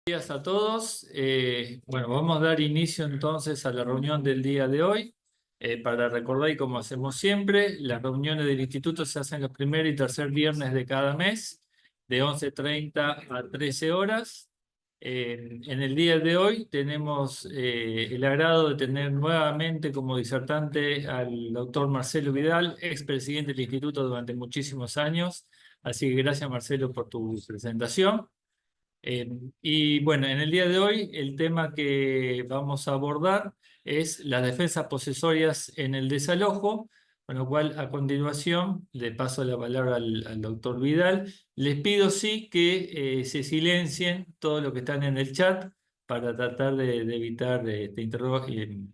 Días a todos. Bueno, vamos a dar inicio entonces a la reunión del día de hoy. Para recordar, y como hacemos siempre, las reuniones del instituto se hacen los primer y tercer viernes de cada mes, de 11:30 a 13 horas. En el día de hoy tenemos el agrado de tener nuevamente como disertante al doctor Marcelo Vidal, expresidente del instituto durante muchísimos años. Así que gracias, Marcelo, por tu presentación. Y bueno, en el día de hoy el tema que vamos a abordar es las defensas posesorias en el desalojo, con lo cual a continuación le paso la palabra al doctor Vidal. Les pido sí que se silencien todos los que están en el chat para tratar de evitar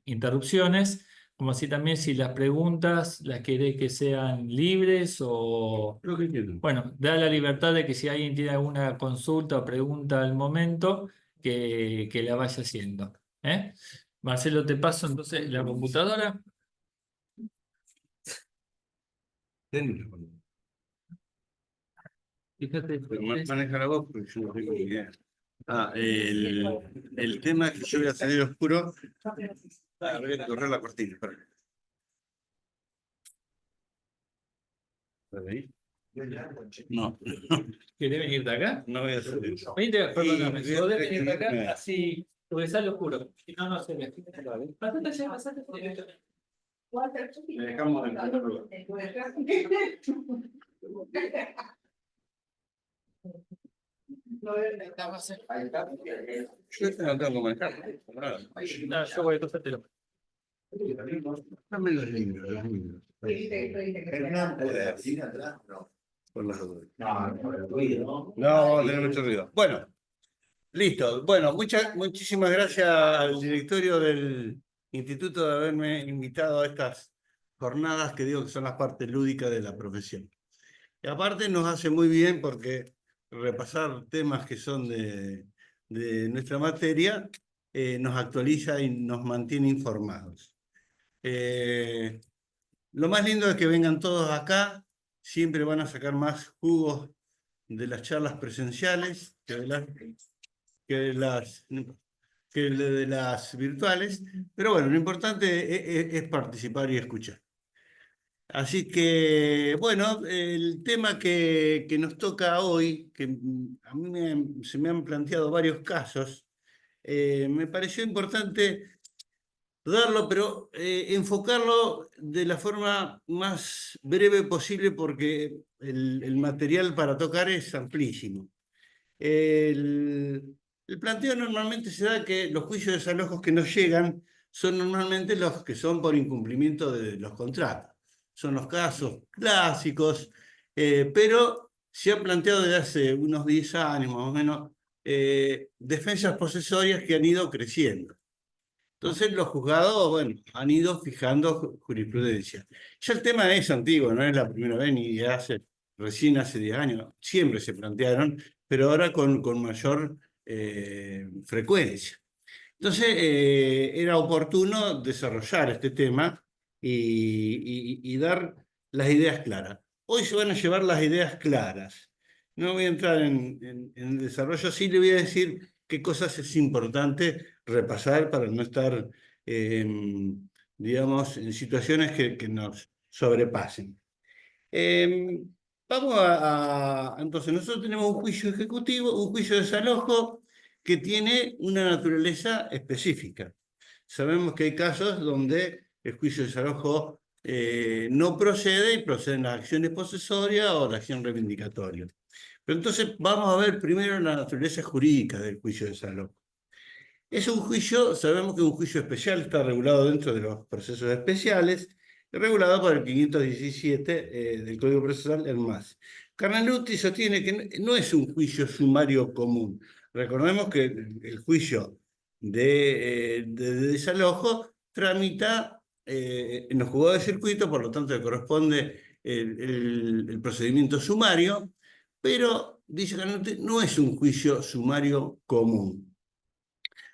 interrupciones, como así también si las preguntas las querés que sean libres o... Lo que quiero. Bueno, da la libertad de que si alguien tiene alguna consulta o pregunta al momento, que la vaya haciendo. ¿Eh? Marcelo, te paso entonces la computadora. Fíjate. Maneja la voz porque yo no tengo ni idea. El tema es que yo voy a salir oscuro. Voy a correr la cortina. Espera. ¿Estás ahí? No. ¿Querés venir de acá? No voy a hacer eso. Venite, perdóname, si podés venir de acá, así, porque sale oscuro. Si no, no se ve. Pasate allá, pasate. Le dejamos en el Yo no tengo que manejar. No, yo voy a pasártelo. Dame los libros, los libros. Por las dudas. No, vamos a tener mucho ruido. Bueno, listo. Bueno, muchísimas gracias al directorio del instituto de haberme invitado a estas jornadas que digo que son las partes lúdicas de la profesión. Y aparte nos hace muy bien porque repasar temas que son de nuestra materia nos actualiza y nos mantiene informados. Lo más lindo es que vengan todos acá, siempre van a sacar más jugos de las charlas presenciales que de las virtuales, pero bueno, lo importante es participar y escuchar. Así que, bueno, el tema que nos toca hoy, que a mí se me han planteado varios casos, me pareció importante darlo, pero enfocarlo de la forma más breve posible porque el material para tocar es amplísimo. El planteo normalmente se da que los juicios de desalojos que nos llegan son normalmente los que son por incumplimiento de los contratos. Son los casos clásicos, pero se han planteado desde hace unos 10 años más o menos defensas posesorias que han ido creciendo. Entonces los juzgados, bueno, han ido fijando jurisprudencia. Ya el tema es antiguo, no es la primera vez ni recién hace 10 años, siempre se plantearon, pero ahora con mayor frecuencia. Entonces era oportuno desarrollar este tema y dar las ideas claras. Hoy se van a llevar las ideas claras. No voy a entrar en el desarrollo, sí le voy a decir qué cosas es importante repasar para no estar, digamos, en situaciones que nos sobrepasen. Vamos entonces, nosotros tenemos un juicio ejecutivo, un juicio de desalojo que tiene una naturaleza específica. Sabemos que hay casos donde el juicio de desalojo no procede y proceden las acciones posesorias o la acción reivindicatoria. Pero entonces vamos a ver primero la naturaleza jurídica del juicio de desalojo. Es un juicio, sabemos que un juicio especial está regulado dentro de los procesos especiales, regulado por el 517 del Código Procesal, el MAS. Carnaluti sostiene que no es un juicio sumario común. Recordemos que el juicio de desalojo tramita en los juzgados de circuito, por lo tanto le corresponde el procedimiento sumario, pero, dice Carnaluti, no es un juicio sumario común,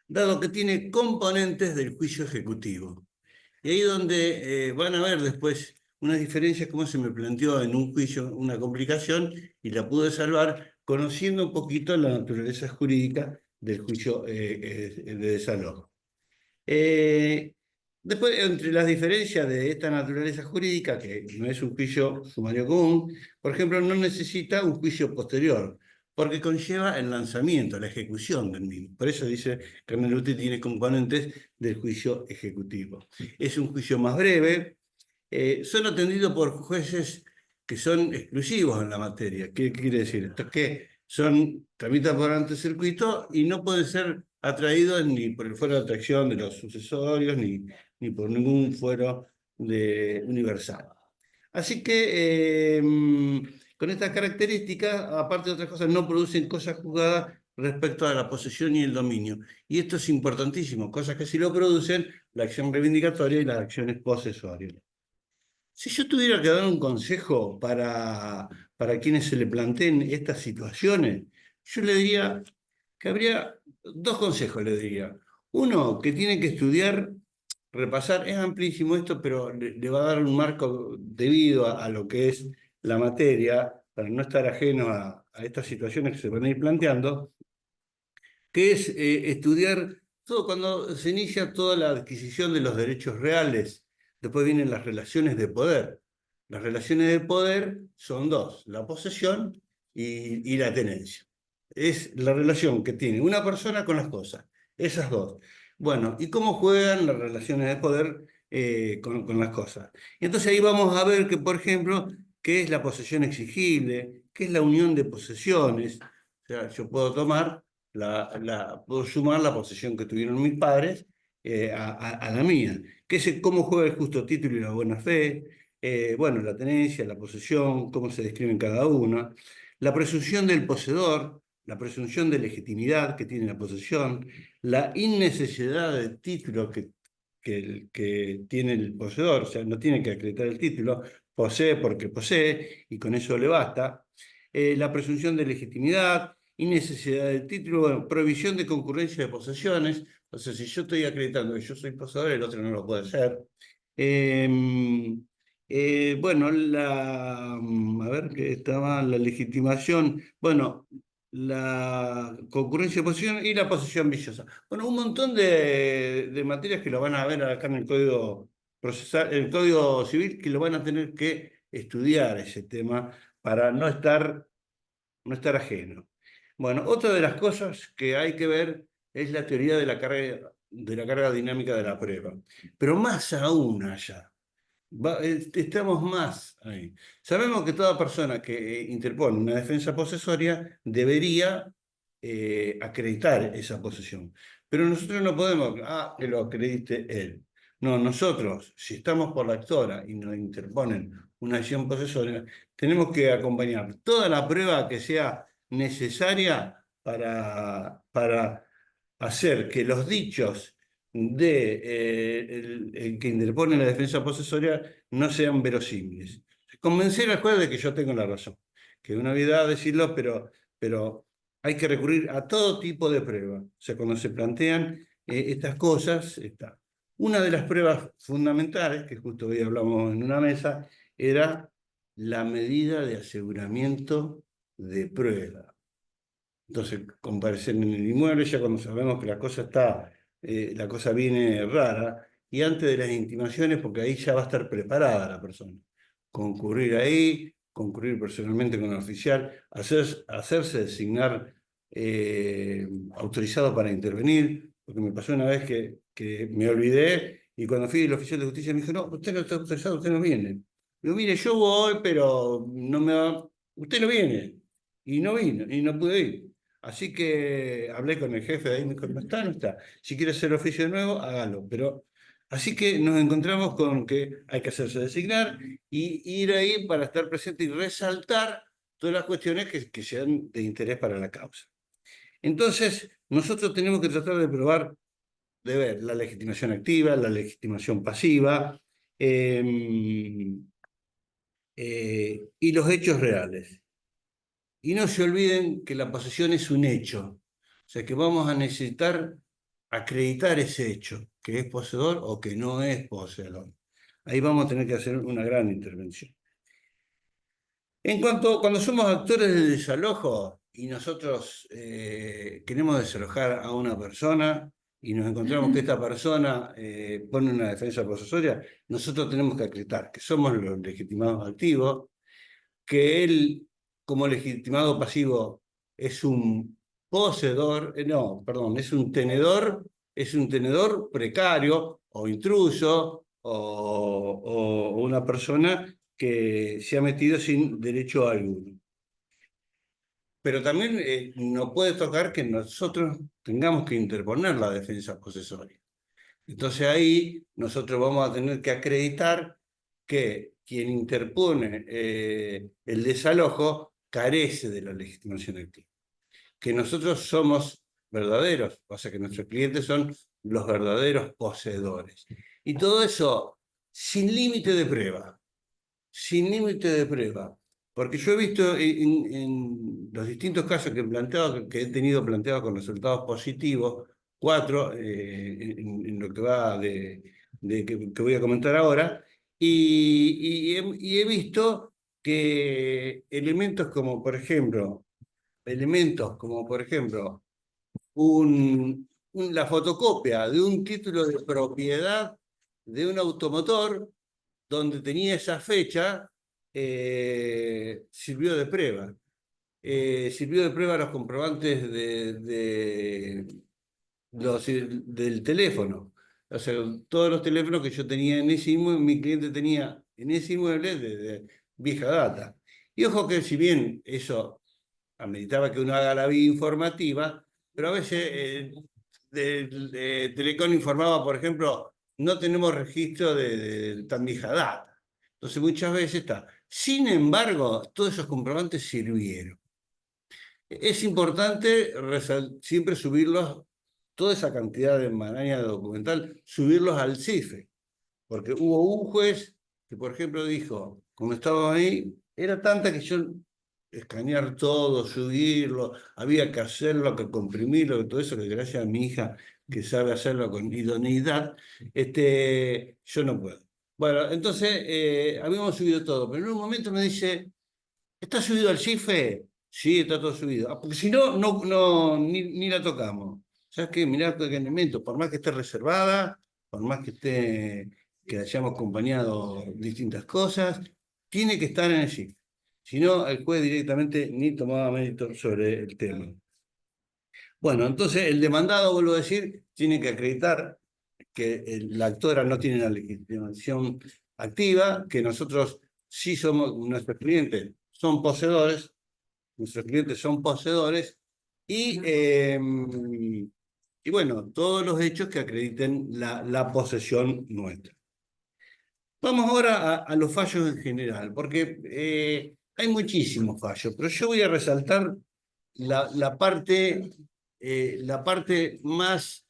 dado que tiene componentes del juicio ejecutivo. Y ahí donde van a ver después unas diferencias, como se me planteó en un juicio, una complicación, y la pude salvar conociendo un poquito la naturaleza jurídica del juicio de desalojo. Después, entre las diferencias de esta naturaleza jurídica, que no es un juicio sumario común, por ejemplo, no necesita un juicio posterior, porque conlleva el lanzamiento, la ejecución del mismo. Por eso dice que Carneluti tiene componentes del juicio ejecutivo. Es un juicio más breve, son atendidos por jueces que son exclusivos en la materia. ¿Qué quiere decir esto? Que tramitan por antecircuito y no pueden ser atraídos ni por el fuero de atracción de los sucesorios, ni por ningún fuero universal. Así que con estas características, aparte de otras cosas, no producen cosas juzgadas respecto a la posesión y el dominio. Y esto es importantísimo, cosas que sí lo producen, la acción reivindicatoria y las acciones posesorias. Si yo tuviera que dar un consejo para quienes se le planteen estas situaciones, yo le diría que habría dos consejos, le diría. Uno, que tiene que estudiar, repasar, es amplísimo esto, pero le va a dar un marco debido a lo que es la materia, para no estar ajeno a estas situaciones que se van a ir planteando, que es estudiar todo cuando se inicia toda la adquisición de los derechos reales. Después vienen las relaciones de poder. Las relaciones de poder son dos, la posesión y la tenencia. Es la relación que tiene una persona con las cosas, esas dos. Bueno, ¿y cómo juegan las relaciones de poder con las cosas? Y entonces ahí vamos a ver que, por ejemplo, qué es la posesión exigible, qué es la unión de posesiones. O sea, yo puedo tomar puedo sumar la posesión que tuvieron mis padres a la mía. ¿Cómo juega el justo título y la buena fe? Bueno, la tenencia, la posesión, cómo se describen cada una. La presunción del poseedor, la presunción de legitimidad que tiene la posesión, la innecesidad del título que tiene el poseedor, o sea, no tiene que acreditar el título, posee porque posee y con eso le basta. La presunción de legitimidad y necesidad del título, bueno, prohibición de concurrencia de posesiones, o sea, si yo estoy acreditando que yo soy poseedor, el otro no lo puede hacer. Bueno, a ver, que estaba la legitimación, bueno, la concurrencia de posesión y la posesión viciosa. Bueno, un montón de materias que lo van a ver acá en el Código Procesal, el Código Civil, que lo van a tener que estudiar ese tema para no estar ajeno. Bueno, otra de las cosas que hay que ver es la teoría de la carga dinámica de la prueba. Pero más aún allá, estamos más ahí. Sabemos que toda persona que interpone una defensa posesoria debería acreditar esa posesión. Pero nosotros no podemos, que lo acredite él. No, nosotros, si estamos por la actora y nos interponen una acción posesoria, tenemos que acompañar toda la prueba que sea necesaria para hacer que los dichos el que interpone la defensa posesoria no sean verosímiles. Convencer al juez de que yo tengo la razón, que es una obviedad decirlo, pero hay que recurrir a todo tipo de pruebas. O sea, cuando se plantean estas cosas, está. Una de las pruebas fundamentales, que justo hoy hablamos en una mesa, era la medida de aseguramiento de prueba. Entonces, comparecer en el inmueble, ya cuando sabemos que la cosa viene rara, y antes de las intimaciones, porque ahí ya va a estar preparada la persona. Concurrir ahí, concurrir personalmente con el oficial, hacerse designar autorizado para intervenir, porque me pasó una vez que me olvidé, y cuando fui el oficial de justicia me dijo, no, usted no está autorizado, usted no viene. Digo, mire, yo voy, pero no me va, usted no viene. Y no vino, y no pude ir. Así que hablé con el jefe de ahí, me dijo, no está, no está. Si quiere hacer oficio de nuevo, hágalo. Pero así que nos encontramos con que hay que hacerse designar y ir ahí para estar presente y resaltar todas las cuestiones que sean de interés para la causa. Entonces, nosotros tenemos que tratar de probar, de ver la legitimación activa, la legitimación pasiva y los hechos reales. Y no se olviden que la posesión es un hecho. O sea que vamos a necesitar acreditar ese hecho, que es poseedor o que no es poseedor. Ahí vamos a tener que hacer una gran intervención. Cuando somos actores de desalojo, y nosotros queremos desalojar a una persona y nos encontramos que esta persona pone una defensa posesoria, nosotros tenemos que acreditar que somos los legitimados activos, que él, como legitimado pasivo, es un poseedor, no, perdón, es un tenedor precario o intruso o una persona que se ha metido sin derecho alguno. Pero también no puede tocar que nosotros tengamos que interponer la defensa posesoria. Entonces ahí nosotros vamos a tener que acreditar que quien interpone el desalojo carece de la legitimación activa. Que nosotros somos verdaderos, o sea que nuestros clientes son los verdaderos poseedores. Y todo eso sin límite de prueba, sin límite de prueba. Porque yo he visto en los distintos casos que he planteado, que he tenido planteados con resultados positivos, 4 en lo que va que voy a comentar ahora, y he visto que elementos como por ejemplo la fotocopia de un título de propiedad de un automotor donde tenía esa fecha, sirvió de prueba. Sirvió de prueba los comprobantes del teléfono. O sea, todos los teléfonos que yo tenía en ese inmueble, mi cliente tenía en ese inmueble de vieja data. Y ojo que si bien eso ameritaba que uno haga la vía informativa, pero a veces Telecom informaba, por ejemplo, no tenemos registro de tan vieja data. Entonces muchas veces está. Sin embargo, todos esos comprobantes sirvieron. Es importante siempre subirlos, toda esa cantidad de maraña documental, subirlos al CIFE, porque hubo un juez que, por ejemplo, dijo, como estaba ahí, era tanta que yo escanear todo, subirlo, había que hacerlo, que comprimirlo, que todo eso, que gracias a mi hija que sabe hacerlo con idoneidad, yo no puedo. Bueno, entonces habíamos subido todo, pero en un momento me dice, ¿está subido al CIFE? Sí, está todo subido. Ah, porque si no, ni la tocamos. ¿Sabes qué? Mirá qué elemento, por más que esté reservada, por más que hayamos acompañado distintas cosas, tiene que estar en el CIFE. Si no, el juez directamente ni tomaba mérito sobre el tema. Bueno, entonces el demandado, vuelvo a decir, tiene que acreditar que la actora no tiene la legitimación activa, que nosotros sí somos, nuestros clientes son poseedores, y bueno, todos los hechos que acrediten la posesión nuestra. Vamos ahora a los fallos en general, porque hay muchísimos fallos, pero yo voy a resaltar la parte más,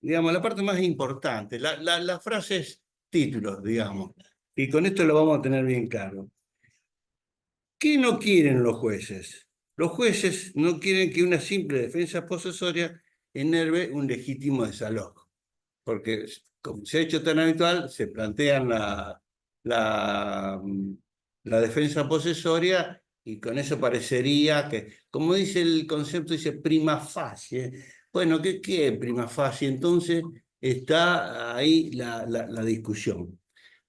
digamos, la parte más importante, las frases títulos, digamos, y con esto lo vamos a tener bien claro. ¿Qué no quieren los jueces? Los jueces no quieren que una simple defensa posesoria enerve un legítimo desalojo, porque como se ha hecho tan habitual, se plantean la defensa posesoria y con eso parecería que, como dice el concepto, dice prima facie. Bueno, ¿qué es prima facie? Entonces está ahí la discusión.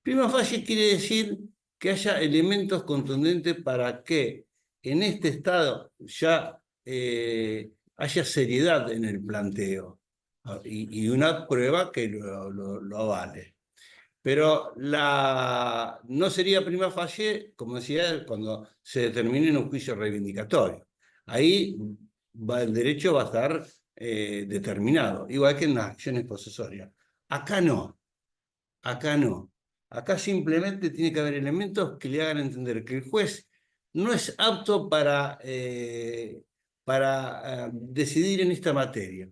Prima facie quiere decir que haya elementos contundentes para que en este estado ya haya seriedad en el planteo y una prueba que lo avale. Pero no sería prima facie, como decía, cuando se determine en un juicio reivindicatorio. Ahí el derecho va a estar determinado, igual que en las acciones posesorias. Acá no, acá no. Acá simplemente tiene que haber elementos que le hagan entender que el juez no es apto para decidir en esta materia.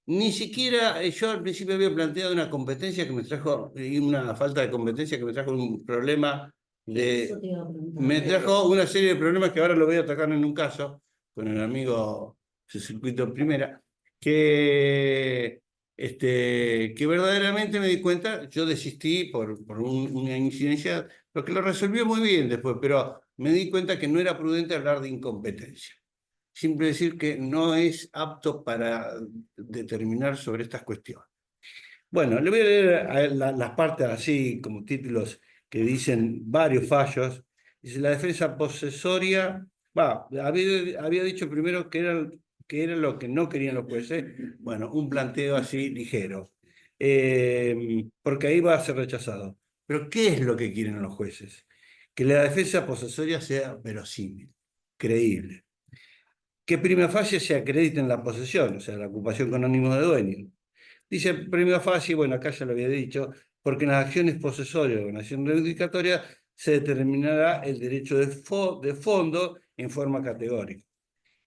Ni siquiera yo al principio había planteado una competencia que me trajo, y una falta de competencia que me trajo un problema me trajo una serie de problemas que ahora lo voy a atacar en un caso, con el amigo su circuito en primera, que verdaderamente me di cuenta, yo desistí por una incidencia, lo que lo resolvió muy bien después, pero me di cuenta que no era prudente hablar de incompetencia. Simple decir que no es apto para determinar sobre estas cuestiones. Bueno, le voy a leer las partes así como títulos que dicen varios fallos. Dice, la defensa posesoria, había dicho primero que era lo que no querían los jueces. Bueno, un planteo así ligero, porque ahí va a ser rechazado. Pero ¿qué es lo que quieren los jueces? Que la defensa posesoria sea verosímil, creíble. Que prima facie se acredite en la posesión, o sea, la ocupación con ánimo de dueño. Dice prima facie, bueno, acá ya lo había dicho, porque en las acciones posesorias o en acción reivindicatoria se determinará el derecho de fondo en forma categórica.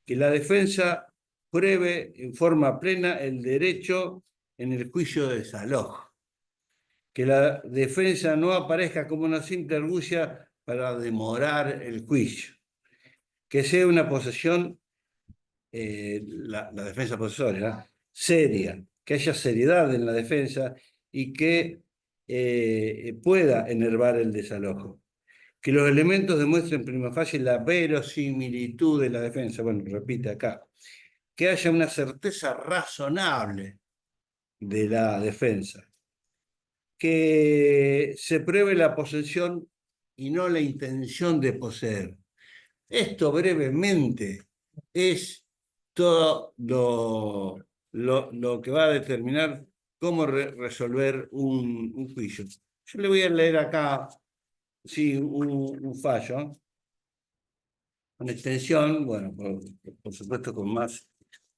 Que la defensa pruebe en forma plena el derecho en el juicio de desalojo. Que la defensa no aparezca como una simple argucia para demorar el juicio. Que sea una posesión, la defensa posesoria, seria, que haya seriedad en la defensa y que pueda enervar el desalojo. Que los elementos demuestren prima facie la verosimilitud de la defensa. Bueno, repite acá. Que haya una certeza razonable de la defensa. Que se pruebe la posesión y no la intención de poseer. Esto brevemente es todo lo que va a determinar cómo resolver un juicio. Yo le voy a leer acá, sí, un fallo, una extensión, bueno, por supuesto con más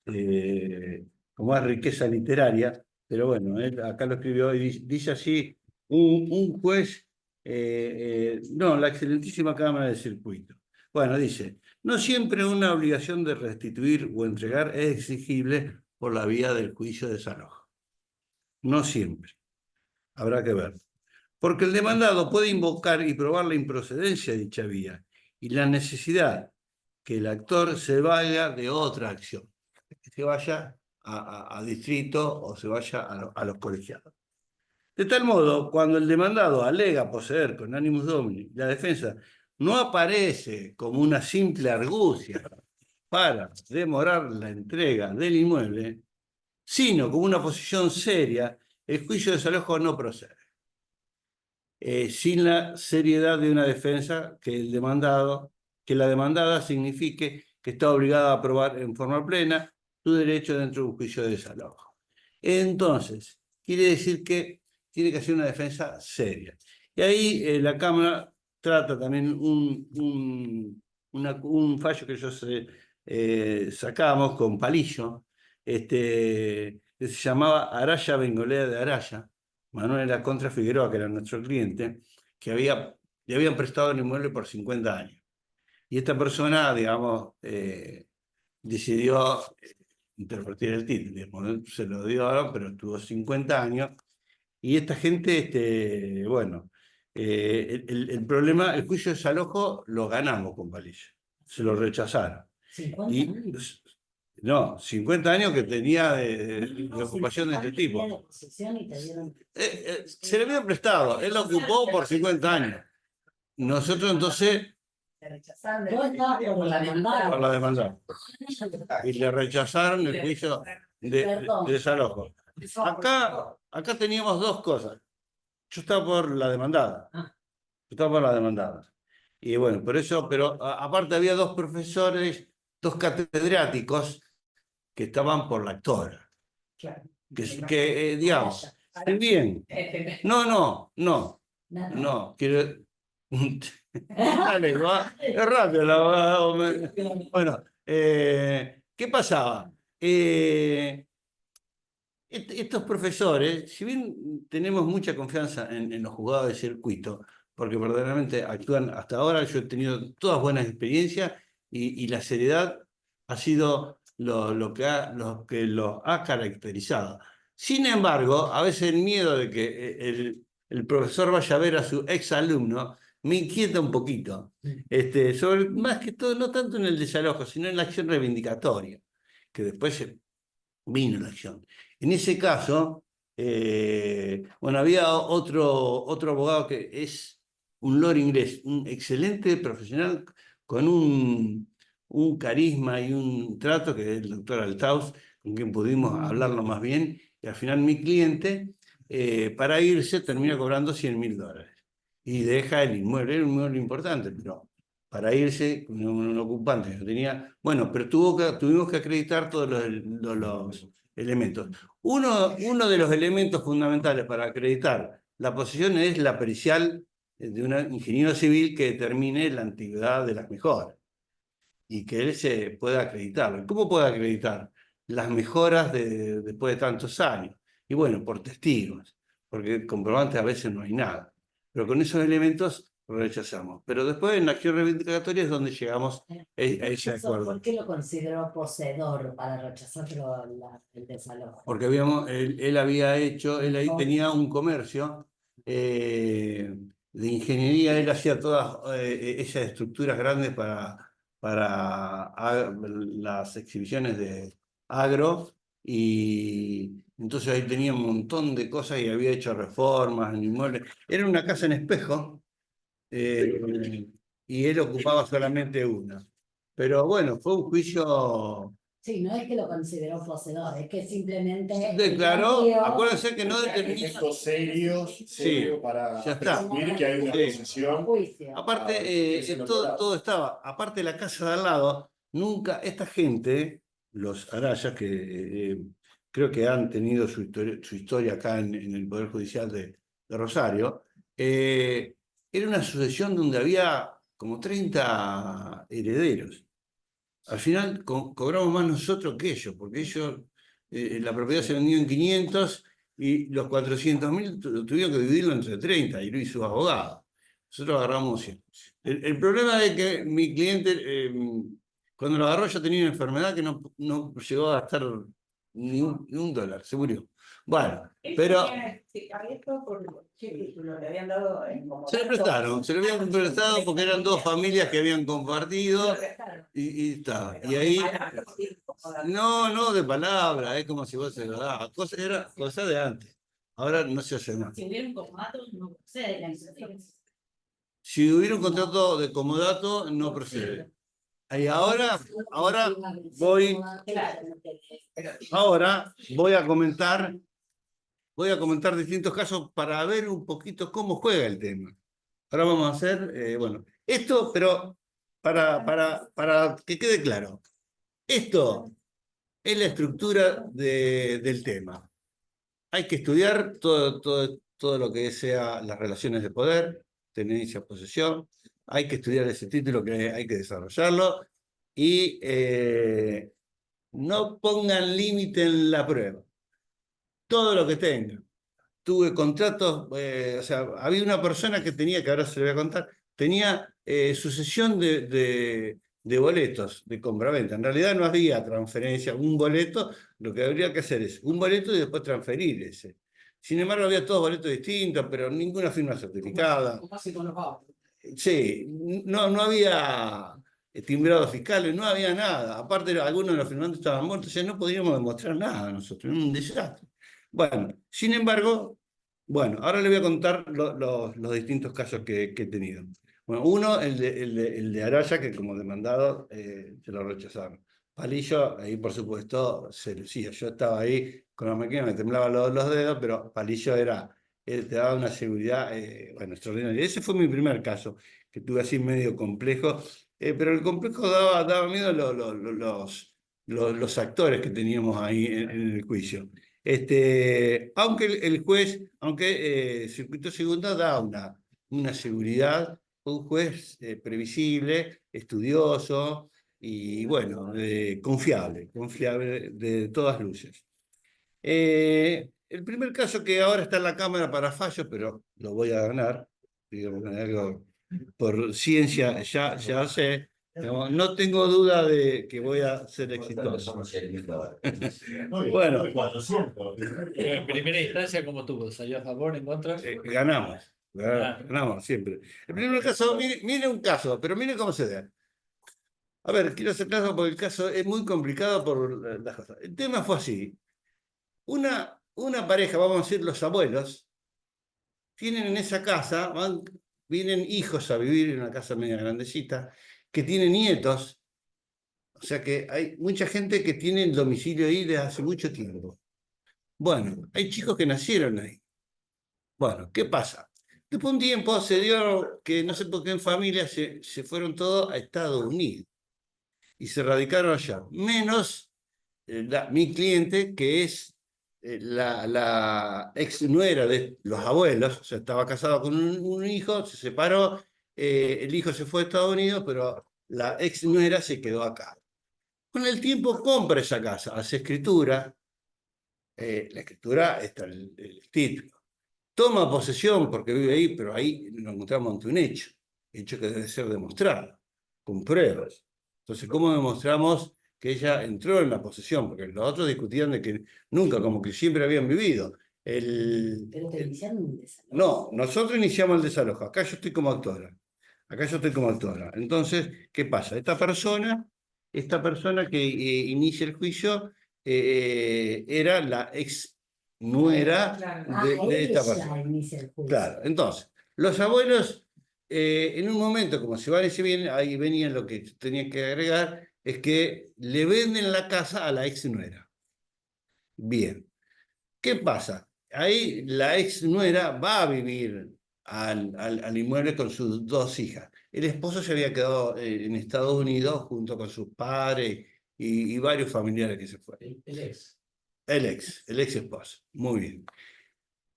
riqueza literaria, pero bueno, él acá lo escribió y dice así, un juez, no, la excelentísima Cámara de Circuito. Bueno, dice, no siempre una obligación de restituir o entregar es exigible por la vía del juicio de desalojo. No siempre. Habrá que ver. Porque el demandado puede invocar y probar la improcedencia de dicha vía y la necesidad que el actor se vaya de otra acción, que se vaya a distrito o se vaya a los colegiados. De tal modo, cuando el demandado alega poseer con animus domini, la defensa no aparece como una simple argucia para demorar la entrega del inmueble, sino como una posición seria, el juicio de desalojo no procede. Sin la seriedad de una defensa que la demandada signifique que está obligada a probar en forma plena su derecho dentro de un juicio de desalojo. Entonces, quiere decir que tiene que hacer una defensa seria. Y ahí la Cámara trata también un fallo que sacamos con Palillo, que se llamaba Araya Bengolea de Araya. Manuel era contra Figueroa, que era nuestro cliente, que le habían prestado el inmueble por 50 años. Y esta persona, digamos, decidió interpretar el título, digamos, se lo dio, pero estuvo 50 años. Y esta gente, bueno, el problema, el juicio de desalojo lo ganamos con Palillo, se lo rechazaron. 50 años. No, 50 años que tenía de ocupación de este tipo. Se le había prestado, él lo ocupó por 50 años. Nosotros entonces... Por la demanda. Y le rechazaron el juicio de desalojo. Acá teníamos dos cosas. Yo estaba por la demandada. Y bueno, por eso, pero aparte había dos profesores, dos catedráticos que estaban por la actora. Digamos, bien. No, quiero... Dale, es rápido el abogado. Bueno, ¿qué pasaba? Estos profesores, si bien tenemos mucha confianza en los juzgados de circuito, porque verdaderamente actúan hasta ahora, yo he tenido todas buenas experiencias y la seriedad ha sido lo que los ha caracterizado. Sin embargo, a veces el miedo de que el profesor vaya a ver a su exalumno me inquieta un poquito. Más que todo, no tanto en el desalojo, sino en la acción reivindicatoria, que después vino la acción. En ese caso, bueno, había otro abogado que es un lord inglés, un excelente profesional con un carisma y un trato, que es el doctor Altaus, con quien pudimos hablarlo más bien, y al final mi cliente, para irse, termina cobrando $100.000. Y deja el inmueble, era un inmueble importante, pero para irse, un ocupante que no tenía, bueno, pero tuvimos que acreditar todos los elementos. Uno de los elementos fundamentales para acreditar la posesión es la pericial de un ingeniero civil que determine la antigüedad de las mejoras y que él se pueda acreditarlo. ¿Cómo puede acreditar las mejoras después de tantos años? Y bueno, por testigos, porque comprobantes a veces no hay nada. Pero con esos elementos lo rechazamos. Pero después en la acción reivindicatoria es donde llegamos a ese acuerdo. ¿Por qué lo consideró poseedor para rechazarlo el desalojo? Porque él había hecho, él ahí tenía un comercio de ingeniería, él hacía todas esas estructuras grandes para las exhibiciones de agro, y entonces ahí tenía un montón de cosas y había hecho reformas en inmuebles. Era una casa en espejo, y él ocupaba solamente una. Pero bueno, fue un juicio. Sí, no es que lo consideró poseedor, es que simplemente Declaró, acuérdense que no determina determina. serio para ya está. presumir que hay una Sí. posesión. juicio. Aparte, es el todo, otro lado. todo estaba. Aparte, la casa de al lado, nunca, esta gente, los Arayas, que creo que han tenido su historia acá en el Poder Judicial de Rosario, era una sucesión donde había como 30 herederos. Al final cobramos más nosotros que ellos, porque ellos, la propiedad se vendió en 500 y los 400.000 tuvieron que dividirlo entre 30, y Luis y sus abogados. Nosotros agarramos 100. El problema es que mi cliente, cuando lo agarró, ya tenía una enfermedad que no llegó a gastar ni un dólar, se murió. Bueno, pero ¿Qué título le habían dado? se le prestaron, se le habían prestado porque eran dos familias que habían compartido y estaba. Y ahí, no de palabra, es como si vos se lo dabas. Era cosa de antes. Ahora no se hace más. Si hubiera un comodato, no procede la iniciativa. Si hubiera un contrato de comodato, no procede. Y ahora voy a comentar distintos casos para ver un poquito cómo juega el tema. Ahora vamos a hacer, bueno, esto, pero para que quede claro, esto es la estructura del tema. Hay que estudiar todo lo que sea las relaciones de poder, tenencia, posesión. Hay que estudiar ese título, que hay que desarrollarlo, y no pongan límite en la prueba. Todo lo que tengan. Tuve contratos, o sea, había una persona que tenía, que ahora se lo voy a contar, tenía sucesión de boletos de compraventa. En realidad no había transferencia, un boleto, lo que habría que hacer es un boleto y después transferir ese. Sin embargo, había todos boletos distintos, pero ninguna firma certificada. Sí, no había timbrados fiscales, no había nada. Aparte, algunos de los firmantes estaban muertos, o sea, no podíamos demostrar nada nosotros, era un desastre. Bueno, sin embargo, bueno, ahora les voy a contar los distintos casos que he tenido. Bueno, uno, el de Araya, que como demandado se lo rechazaron. Palillo, ahí por supuesto se lucía. Yo estaba ahí con la máquina, me temblaban los dedos, pero Palillo te daba una seguridad bueno, extraordinaria. Ese fue mi primer caso, que tuve así medio complejo, pero el complejo daba miedo a los actores que teníamos ahí en el juicio. Aunque el juez, Circuito Segundo da una seguridad, un juez previsible, estudioso y bueno, confiable de todas luces. El primer caso que ahora está en la Cámara para fallo, pero lo voy a ganar, digamos, algo por ciencia, ya sé. No tengo duda de que voy a ser exitoso. Bueno, En primera instancia, ¿cómo tuvo? ¿Salió a favor, en contra? ganamos siempre. El primer caso, mire un caso, pero mire cómo se da. A ver, quiero hacer caso porque el caso es muy complicado por las cosas. El tema fue así. Una pareja, vamos a decir los abuelos, tienen en esa casa, vienen hijos a vivir en una casa media grandecita, que tienen nietos. O sea que hay mucha gente que tiene el domicilio ahí desde hace mucho tiempo. Bueno, hay chicos que nacieron ahí. Bueno, ¿qué pasa? Después de un tiempo se dio que no sé por qué en familia se fueron todos a Estados Unidos y se radicaron allá. Menos mi cliente, que es la ex nuera de los abuelos, o sea, estaba casado con un hijo, se separó, el hijo se fue a Estados Unidos, pero la ex nuera se quedó acá. Con el tiempo compra esa casa, hace escritura, la escritura está el título. Toma posesión porque vive ahí, pero ahí nos encontramos ante un hecho que debe ser demostrado, con pruebas. Entonces, ¿cómo demostramos que ella entró en la posesión? Porque los otros discutían de que nunca, como que siempre habían vivido. Pero te iniciaron un desalojo. No, nosotros iniciamos el desalojo. Acá yo estoy como autora. Entonces, ¿qué pasa? Esta persona que inicia el juicio era la ex nuera de esta persona. Ella inicia el juicio. Claro, entonces, los abuelos, en un momento, como se van y se vienen, ahí venía lo que tenía que agregar, es que le venden la casa a la ex nuera. Bien, ¿qué pasa? Ahí la ex nuera va a vivir al inmueble con sus dos hijas. El esposo se había quedado en Estados Unidos junto con sus padres y varios familiares que se fueron. El ex esposo. Muy bien.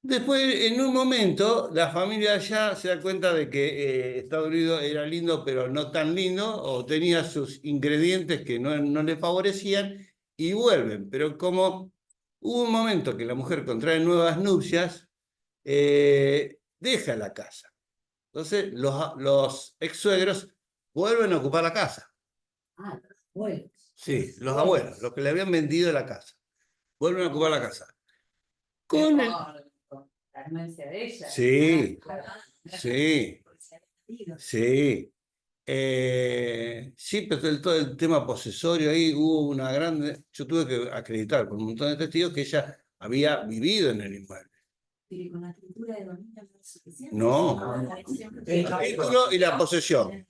Después, en un momento, la familia allá se da cuenta de que Estados Unidos era lindo, pero no tan lindo, o tenía sus ingredientes que no le favorecían, y vuelven. Pero como hubo un momento que la mujer contrae nuevas nupcias, deja la casa. Entonces, los ex-suegros vuelven a ocupar la casa. Ah, los abuelos. Sí, los abuelos, los que le habían vendido la casa. Vuelven a ocupar la casa. Con el... La anuencia de ella. Sí, sí, Sí. sí. Sí, pero todo el tema posesorio ahí hubo una grande. Yo tuve que acreditar con un montón de testigos que ella había vivido en el inmueble. Pero con la escritura de dominio no es suficiente. No. El título y la posesión.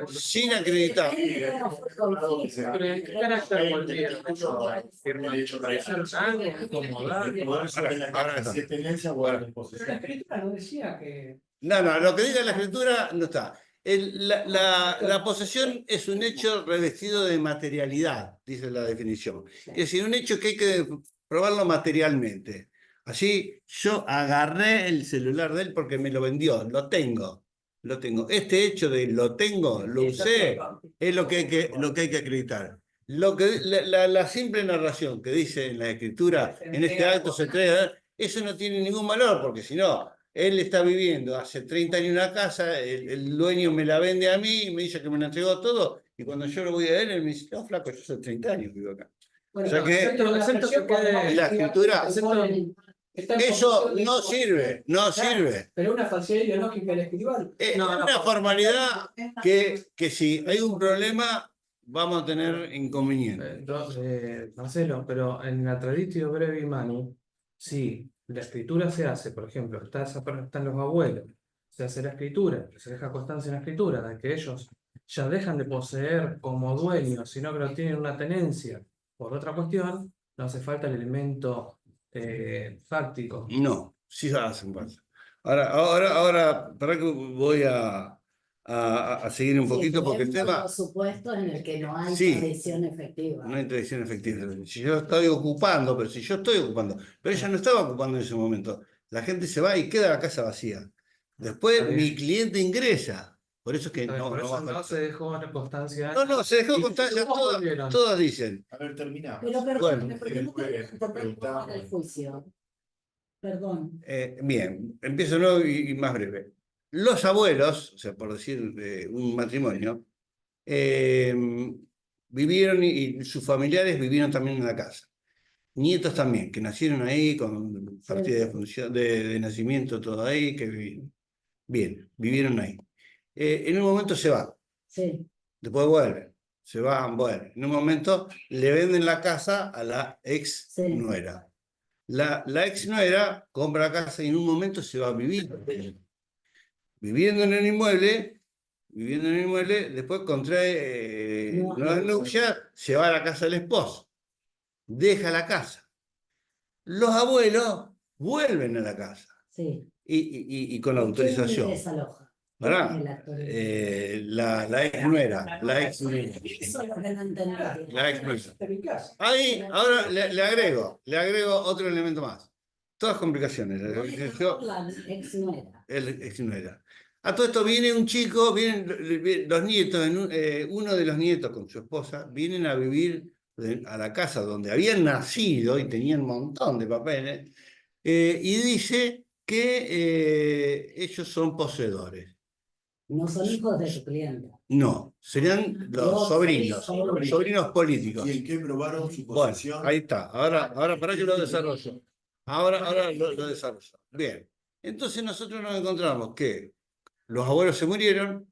Sin acreditar. La escritura no decía que. No, lo que diga la escritura no está. La posesión es un hecho revestido de materialidad, dice la definición. Es decir, un hecho que hay que probarlo materialmente. Así, yo agarré el celular de él porque me lo vendió, lo tengo. Este hecho de lo tengo, lo usé, es lo que hay que acreditar. La simple narración que dice en la escritura, en este acto se entrega, eso no tiene ningún valor, porque si no, él está viviendo hace 30 años en una casa, el dueño me la vende a mí, me dice que me la entregó todo, y cuando yo lo voy a él me dice, no, flaco, yo hace 30 años vivo acá. Bueno, O sea que la escritura, eso no sirve. Pero una falsedad ideológica del escribano. Es una formalidad que si hay un problema vamos a tener inconveniente. Marcelo, pero en la traditio brevi manu, sí, la escritura se hace, por ejemplo, están los abuelos, se hace la escritura, se deja constancia en la escritura de que ellos ya dejan de poseer como dueños, sino que no tienen una tenencia por otra cuestión, no hace falta el elemento fáctico. No, sí hacen falta. Ahora, para que voy a seguir un poquito porque el tema... Por supuesto, en el que no hay Sí. tradición efectiva. No hay tradición efectiva. Si yo estoy ocupando, pero ella no estaba ocupando en ese momento. La gente se va y queda la casa vacía. Después Está bien. mi cliente ingresa. Por eso es que Por no eso va a no faltar. se dejó la constancia. No, se dejó Y constancia, ¿cómo volvieron? todas dicen. A ver, terminamos. Pero perdón, Bueno. porque no te el juicio. Perdón. Bien, empiezo nuevo y más breve. Los abuelos, o sea, por decir un matrimonio, vivieron y sus familiares vivieron también en la casa. Nietos también, que nacieron ahí con partida de función, de nacimiento, todo ahí, que vivieron. Bien, vivieron ahí. En un momento se van, Sí. después vuelven, se van, vuelven. En un momento le venden la casa a la ex nuera. La ex nuera compra la casa y en un momento se va a vivir. viviendo en el inmueble, después contrae nuevas nupcias, se va a la casa del esposo, deja la casa. Los abuelos vuelven a la casa Sí. y con la ¿Quién autorización. desaloja? ¿Verdad? ¿Quién es el actor? La ex nuera, la ex nuera. Eso es lo que no entendí. La ex nuera. Ahí, ahora le agrego otro elemento más. Todas complicaciones. La ex nuera. El ex nuera. A todo esto viene un chico, vienen los nietos, uno de los nietos con su esposa, vienen a vivir a la casa donde habían nacido y tenían un montón de papeles, y dice que ellos son poseedores. No son hijos de tu cliente. No, serían los sobrinos políticos. ¿Y en qué probaron su Bueno, posesión? ahí está. Ahora para que lo desarrollo. Ahora lo desarrollo. Bien. Entonces nosotros nos encontramos que los abuelos se murieron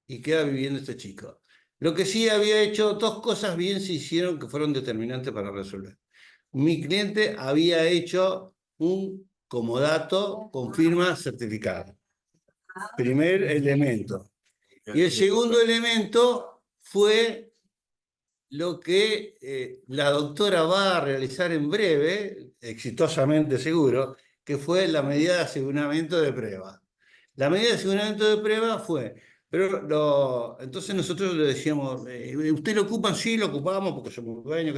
y queda viviendo este chico. Lo que sí había hecho, dos cosas bien se hicieron que fueron determinantes para resolver. Mi cliente había hecho un comodato con firma certificada. Primer elemento. Y el segundo elemento fue lo que la doctora va a realizar en breve, exitosamente seguro, que fue la medida de aseguramiento de prueba. La medida de aseguramiento de prueba fue, pero entonces nosotros le decíamos, ¿usted lo ocupan? Sí, lo ocupamos porque somos dueños,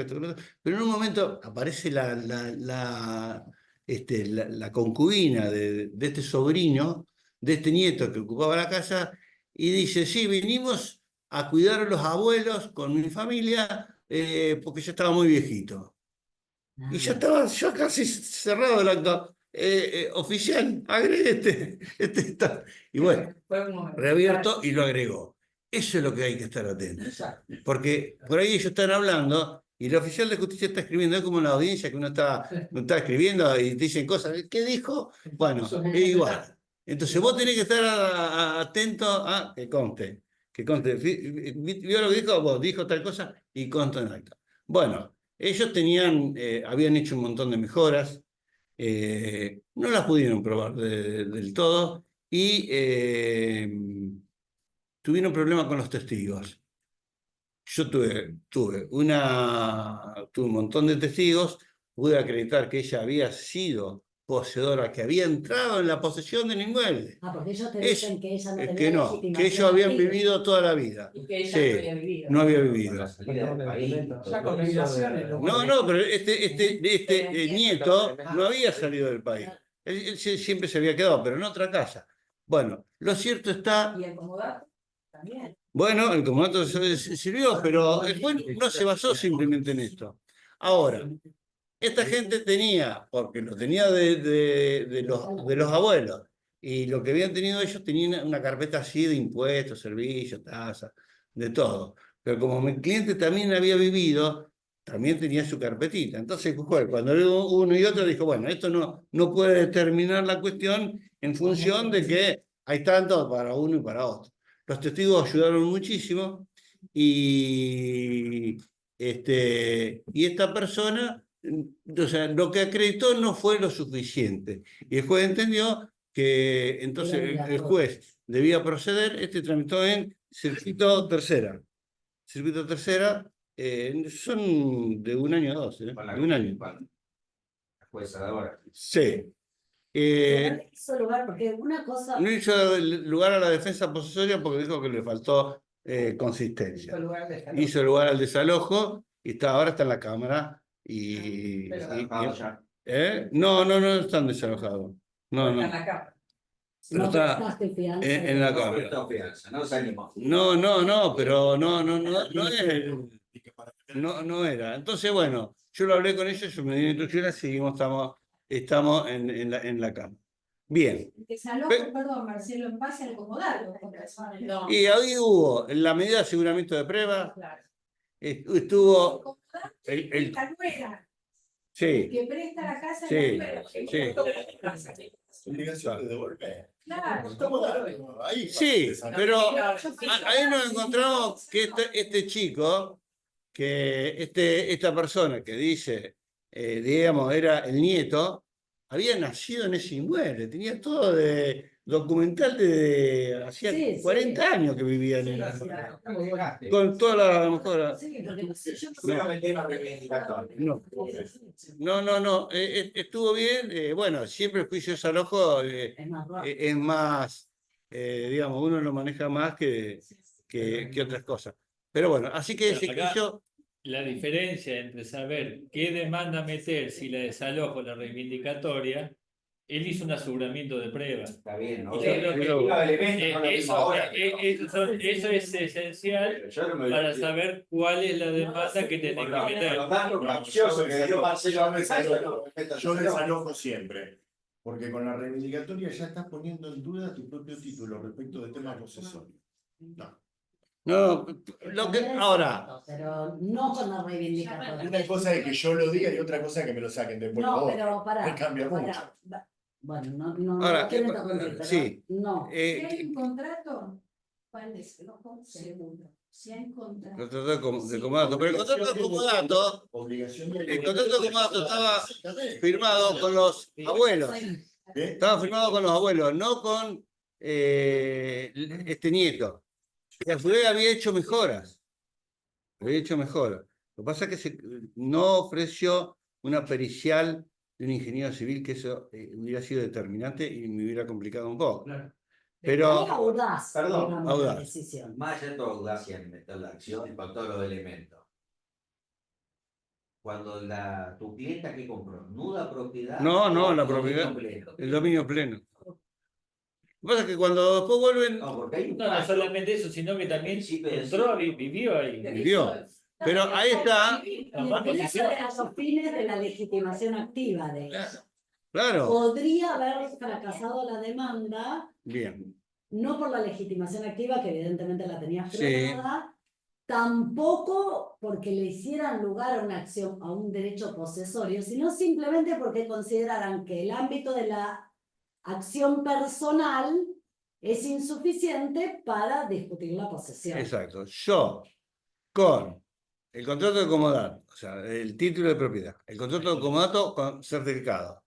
pero en un momento aparece la concubina de este sobrino, de este nieto que ocupaba la casa, y dice, sí, vinimos a cuidar a los abuelos con mi familia porque ya estaba muy viejito. Y ya estaba yo casi cerrado el acto. Oficial, agregue este. Y bueno, reabierto y lo agregó. Eso es lo que hay que estar atento. Porque por ahí ellos están hablando y el oficial de justicia está escribiendo, es como en la audiencia que uno está escribiendo y te dicen cosas. ¿Qué dijo? Bueno, es igual. Entonces vos tenés que estar atento a que conste. ¿Vio lo que dijo? Vos dijo tal cosa y consta en acta. Bueno, ellos habían hecho un montón de mejoras, no las pudieron probar del todo y tuvieron problemas con los testigos. Yo tuve un montón de testigos, pude acreditar que ella había sido poseedora, que había entrado en la posesión del inmueble. Porque ellos te dicen que ella no tenía Que no, legitimación que ellos habían legal. vivido toda la vida. Y que ella Sí, no había vivido. no había vivido. Ya con migraciones, No, pero este nieto no había salido del país. Él siempre se había quedado, pero en otra casa. Bueno, lo cierto está. Y el comodato también. Bueno, el comodato sirvió, pero el juez no se basó simplemente en esto. Ahora, esta gente tenía, porque lo tenía de los abuelos, y lo que habían tenido ellos tenían una carpeta así de impuestos, servicios, tasas, de todo. Pero como mi cliente también había vivido, también tenía su carpetita. Entonces, cuando uno y otro dijo, bueno, esto no puede determinar la cuestión en función de que hay tanto para uno y para otro. Los testigos ayudaron muchísimo y esta persona, o sea, lo que acreditó no fue lo suficiente. Y el juez entendió que entonces el juez debía proceder, tramitó en circuito tercera. Circuito tercera son de un año a dos, de un año. La jueza de ahora. Sí. No hizo lugar, porque una cosa. No hizo lugar a la defensa posesoria porque dijo que le faltó consistencia. Hizo lugar al desalojo y ahora está en la Cámara. No están desalojados. No. En la Cámara. Pero está en la Cámara. No, pero no era. Entonces, bueno, yo lo hablé con ellos, yo me di instrucciones, estamos en la Cámara. Bien. Desalojo, perdón, Marcelo, en base al comodato. No. Y ahí hubo la medida de aseguramiento de prueba, Claro. estuvo La nuera, sí, que presta la casa Sí, en la nuera. sí. Obligación de devolver. Claro. Estamos ahí. Sí, pero ahí nos encontramos que este chico, que esta persona que dice, digamos, era el nieto, había nacido en ese inmueble, tenía todo de documental de hacía Sí, sí. 40 años que vivían en ¿Cómo llegaste? con toda la mejora. Sí, porque no sé, yo no Voy a meter una reivindicatoria. No, estuvo bien. Bueno, siempre el juicio de desalojo Es más rápido. es más, digamos, uno lo maneja más que otras cosas. Pero bueno, así que se Acá- quiso. La diferencia entre saber qué demanda meter, si la desalojo o la reivindicatoria, él hizo un aseguramiento de prueba. Está bien, ¿no? Y yo creo que Los elementos son los mismos eso, ahora. eso es esencial Pero yo no me para saber cuál es la demanda que tenés Por que lo meter. tanto, capcioso que dio Marcelo Yo desalojo siempre, porque con la reivindicatoria ya estás poniendo en duda tu propio título respecto del tema posesorio. No. No, lo que ahora. Pero no con la reivindicatoria. Una cosa es que yo lo diga y otra cosa es que me lo saquen después. No, por pero Me pará. cambia pará. mucho. Bueno, no Ahora, quiero interrumpir, pero sí. no. Si hay un contrato, ¿cuál es? Seguro. Si hay contrato. Contrato de comodato. Pero el contrato de comodato, Obligación de- el contrato de comodato estaba firmado con los abuelos. ¿Qué? Estaba firmado con los abuelos, no con este nieto. Y a su vez había hecho mejoras. Había hecho mejoras. Lo que pasa es que no ofreció una pericial de un ingeniero civil, que eso hubiera sido determinante y me hubiera complicado un poco. Claro. Pero, Hay audaz, Perdón, digamos, audaz. la decisión. Más allá de tu audacia en meter la acción con todos los elementos. Cuando tu clienta que compró, nuda propiedad. No, o la dominio propiedad, pleno. el dominio pleno. Lo que pasa es que cuando después vuelven, No, porque hay un No, no fallo. solamente eso, sino que también entró, vivió ahí. vivió. Pero ahí está, Además, Pero eso era a los fines de la legitimación activa de ella. claro, Podría haber fracasado la demanda, bien. no por la legitimación activa, que evidentemente la tenía Sí. frenada, tampoco porque le hicieran lugar a una acción, a un derecho posesorio, sino simplemente porque consideraran que el ámbito de la acción personal es insuficiente para discutir la posesión. Exacto. Yo, con el contrato de comodato, o sea, el título de propiedad, el contrato de comodato con certificado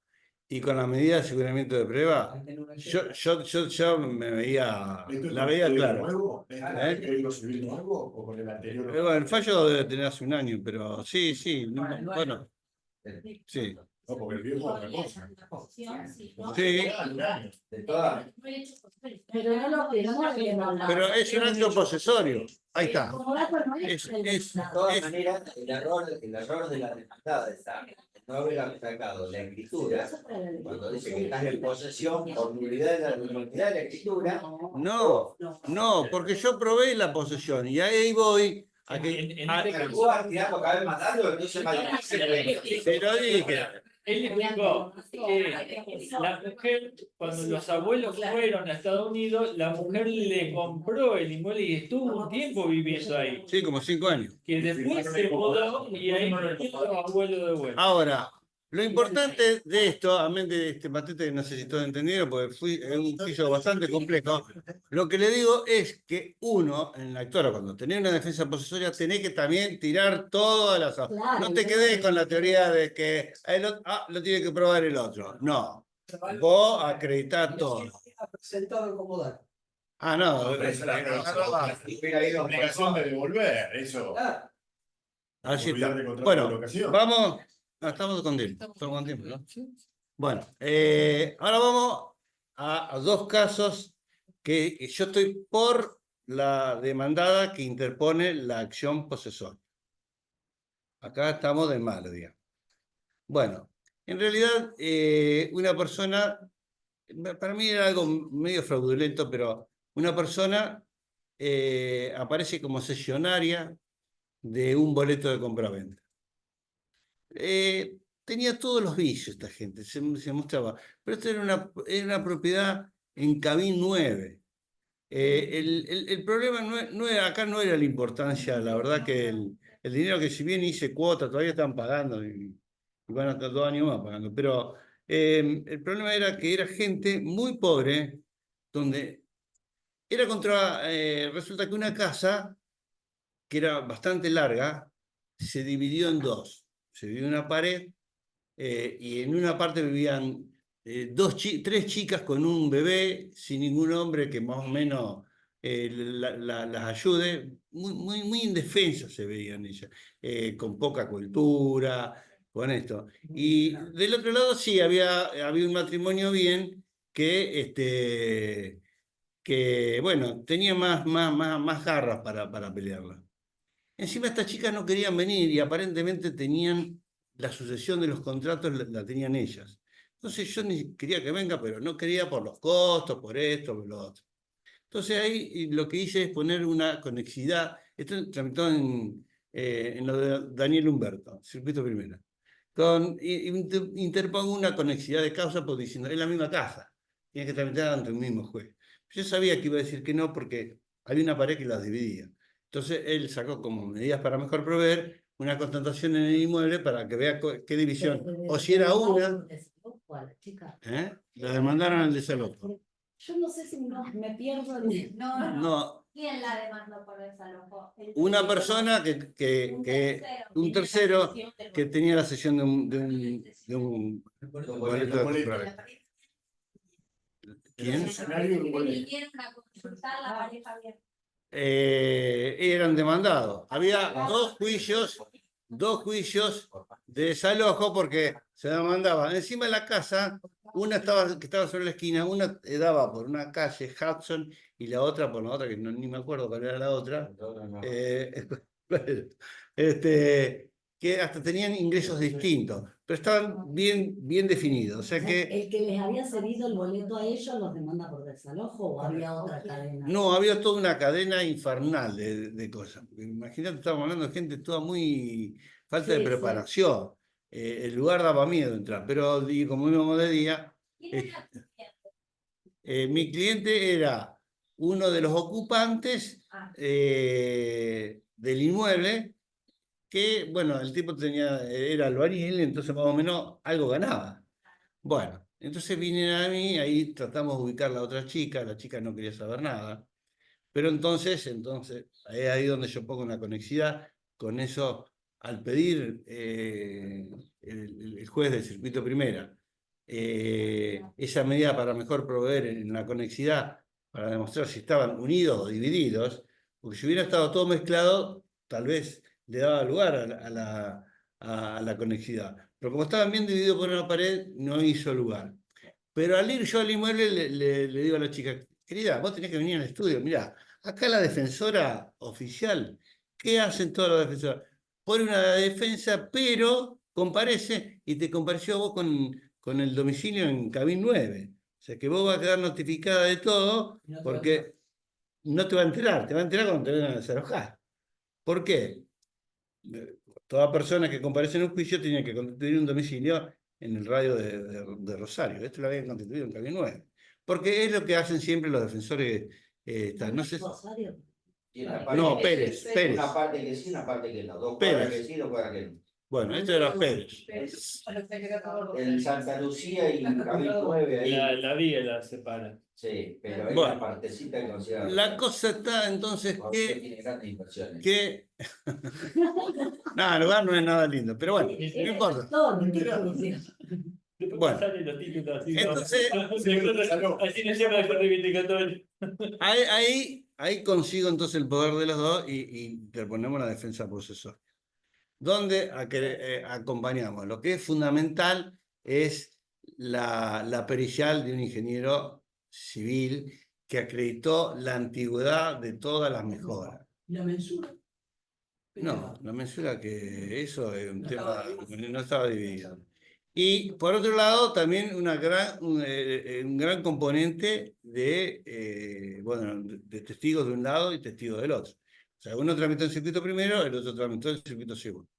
y con la medida de aseguramiento de prueba, yo me veía, ¿Esto es la con veía el código clara. nuevo? ¿Esto es el código civil nuevo o con el anterior? Bueno, el fallo debe tener hace un año, pero sí, bueno, sí. No, porque el viejo es otra cosa. Sí, Un año. De todas. Pero no lo firmó el demandado. pero es un acto posesorio. Ahí está. El comodato no es Es- el es- De demandado. todas maneras, el error de la demandada está en no haber sacado la escritura. Cuando dice que estás en posesión por nulidad de la escritura. No, porque yo probé la posesión y ahí voy a que. En a- este Pero vos vas tirando cada vez más largo, entonces pero dije, Él explicó que la mujer, cuando los abuelos fueron a Estados Unidos, la mujer le compró el inmueble y estuvo un tiempo viviendo ahí. sí, como 5 años. Que después se mudó y ahí vivió los abuelos de vuelta. Ahora, lo importante de esto, amén de este patente que no sé si todos entendieron, porque es un juicio bastante complejo, lo que le digo es que uno, en la actora, cuando tenés una defensa posesoria, tenés que también tirar todas las... Claro, No te quedes con la teoría de que lo tiene que probar el otro. No, vos acreditás todo. Presentado como dato. Ah, no. Obligación de devolver, eso. Así está. Olvidar de contrato de Bueno, locación. vamos. No, estamos con tiempo. Estamos con tiempo, ¿no? Bueno, ahora vamos a dos casos que yo estoy por la demandada que interpone la acción posesoria. Acá estamos de malo, digamos. Bueno, en realidad, una persona, para mí era algo medio fraudulento, pero una persona aparece como cesionaria de un boleto de compraventa. Tenía todos los vicios esta gente, se mostraba. Pero esto era una propiedad en Cabín 9. El problema acá no era la importancia, la verdad que el dinero que si bien hice cuota, todavía están pagando y van a estar 2 años más pagando. Pero el problema era que era gente muy pobre, donde era resulta que una casa que era bastante larga, se dividió en dos. Se dividió una pared y en una parte vivían tres chicas con un bebé, sin ningún hombre que más o menos las ayude, muy indefensas se veían ellas, con poca cultura, con esto. Y del otro lado sí, había un matrimonio bien que bueno, tenía más garras para pelearla. Encima estas chicas no querían venir y aparentemente tenían la sucesión de los contratos, la tenían ellas. Entonces yo ni quería que venga, pero no quería por los costos, por esto, por lo otro. Entonces ahí lo que hice es poner una conexidad, esto tramitó en lo de Daniel Humberto, circuito primero. Interpongo una conexidad de causa por diciendo, es la misma casa, tiene que tramitar ante el mismo juez. Yo sabía que iba a decir que no porque había una pared que las dividía. Entonces él sacó como medidas para mejor proveer una constatación en el inmueble para que vea qué división, o si era una, la demandaron al desalojo. Yo no sé si me pierdo en... No, ¿Quién la demandó por desalojo? una persona un tercero que tenía la sesión de un boleto de compra. ¿Quién? Vinieron a consultar la pareja abierta. Eran demandados. Había dos juicios de desalojo porque se demandaban. Encima de la casa, una que estaba sobre la esquina, una daba por una calle, Hudson, y la otra por la otra, que ni me acuerdo cuál era la otra. Que hasta tenían ingresos distintos, pero estaban bien definidos. O sea que ¿El que les había cedido el boleto a ellos los demanda por desalojo o había otra cadena? no, había toda una cadena infernal de cosas. Imagínate, estábamos hablando de gente toda muy falta de preparación. El lugar daba miedo entrar, pero como íbamos de día, ¿Quién era tu mi cliente era uno de los ocupantes del inmueble, que, bueno, el tipo era albañil, entonces más o menos algo ganaba. Bueno, entonces vinieron a mí, ahí tratamos de ubicar a la otra chica, la chica no quería saber nada, pero entonces ahí donde yo pongo una conexidad con eso, al pedir el juez del circuito primera, esa medida para mejor proveer en la conexidad, para demostrar si estaban unidos o divididos, porque si hubiera estado todo mezclado, tal vez le daba lugar a la conexidad. Pero como estaban bien divididos por una pared, no hizo lugar. Pero al ir yo al inmueble, le digo a la chica, querida, vos tenés que venir al estudio. Mirá, acá la defensora oficial, ¿qué hacen todas las defensoras? Pone una defensa, pero comparece, y te compareció vos con el domicilio en Cabín 9. O sea que vos vas a quedar notificada de todo, porque no te va a enterar, te va a enterar cuando te vengan a desalojar. ¿Por qué? Toda persona que comparece en un juicio tenía que constituir un domicilio en el radio de Rosario. Esto lo habían constituido en Cabín 9. Porque es lo que hacen siempre los defensores. No sé. No, Pérez. Una parte que sí, una parte que no. Dos Pérez. cuadras que sí, dos cuadras que no. Bueno, esto era Pérez. En Santa Lucía y Cabín 9 ahí. La vía la separa. Sí, pero hay Bueno, una partecita que considera. La cosa está entonces Tiene grandes inversiones. No, el lugar no es nada lindo, pero bueno, no importa. Bueno, entonces, así no llama el reivindicatorio. ahí consigo entonces el poder de los dos y interponemos la defensa procesal, donde acompañamos. Lo que es fundamental es la pericial de un ingeniero civil que acreditó la antigüedad de todas las mejoras. ¿La mensura? No, la mensura que eso es un tema que no estaba dividido. Y por otro lado, también un gran componente de testigos de un lado y testigos del otro. O sea, uno tramitó el circuito primero, el otro tramitó el circuito segundo.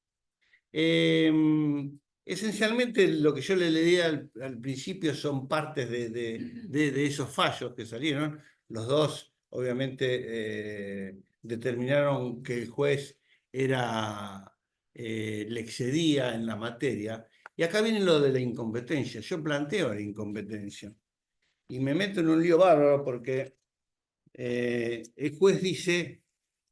Esencialmente lo que yo le leí al principio son partes de esos fallos que salieron. Los dos, obviamente, determinaron que el juez le excedía en la materia. Y acá viene lo de la incompetencia. Yo planteo la incompetencia. Y me meto en un lío bárbaro porque el juez dice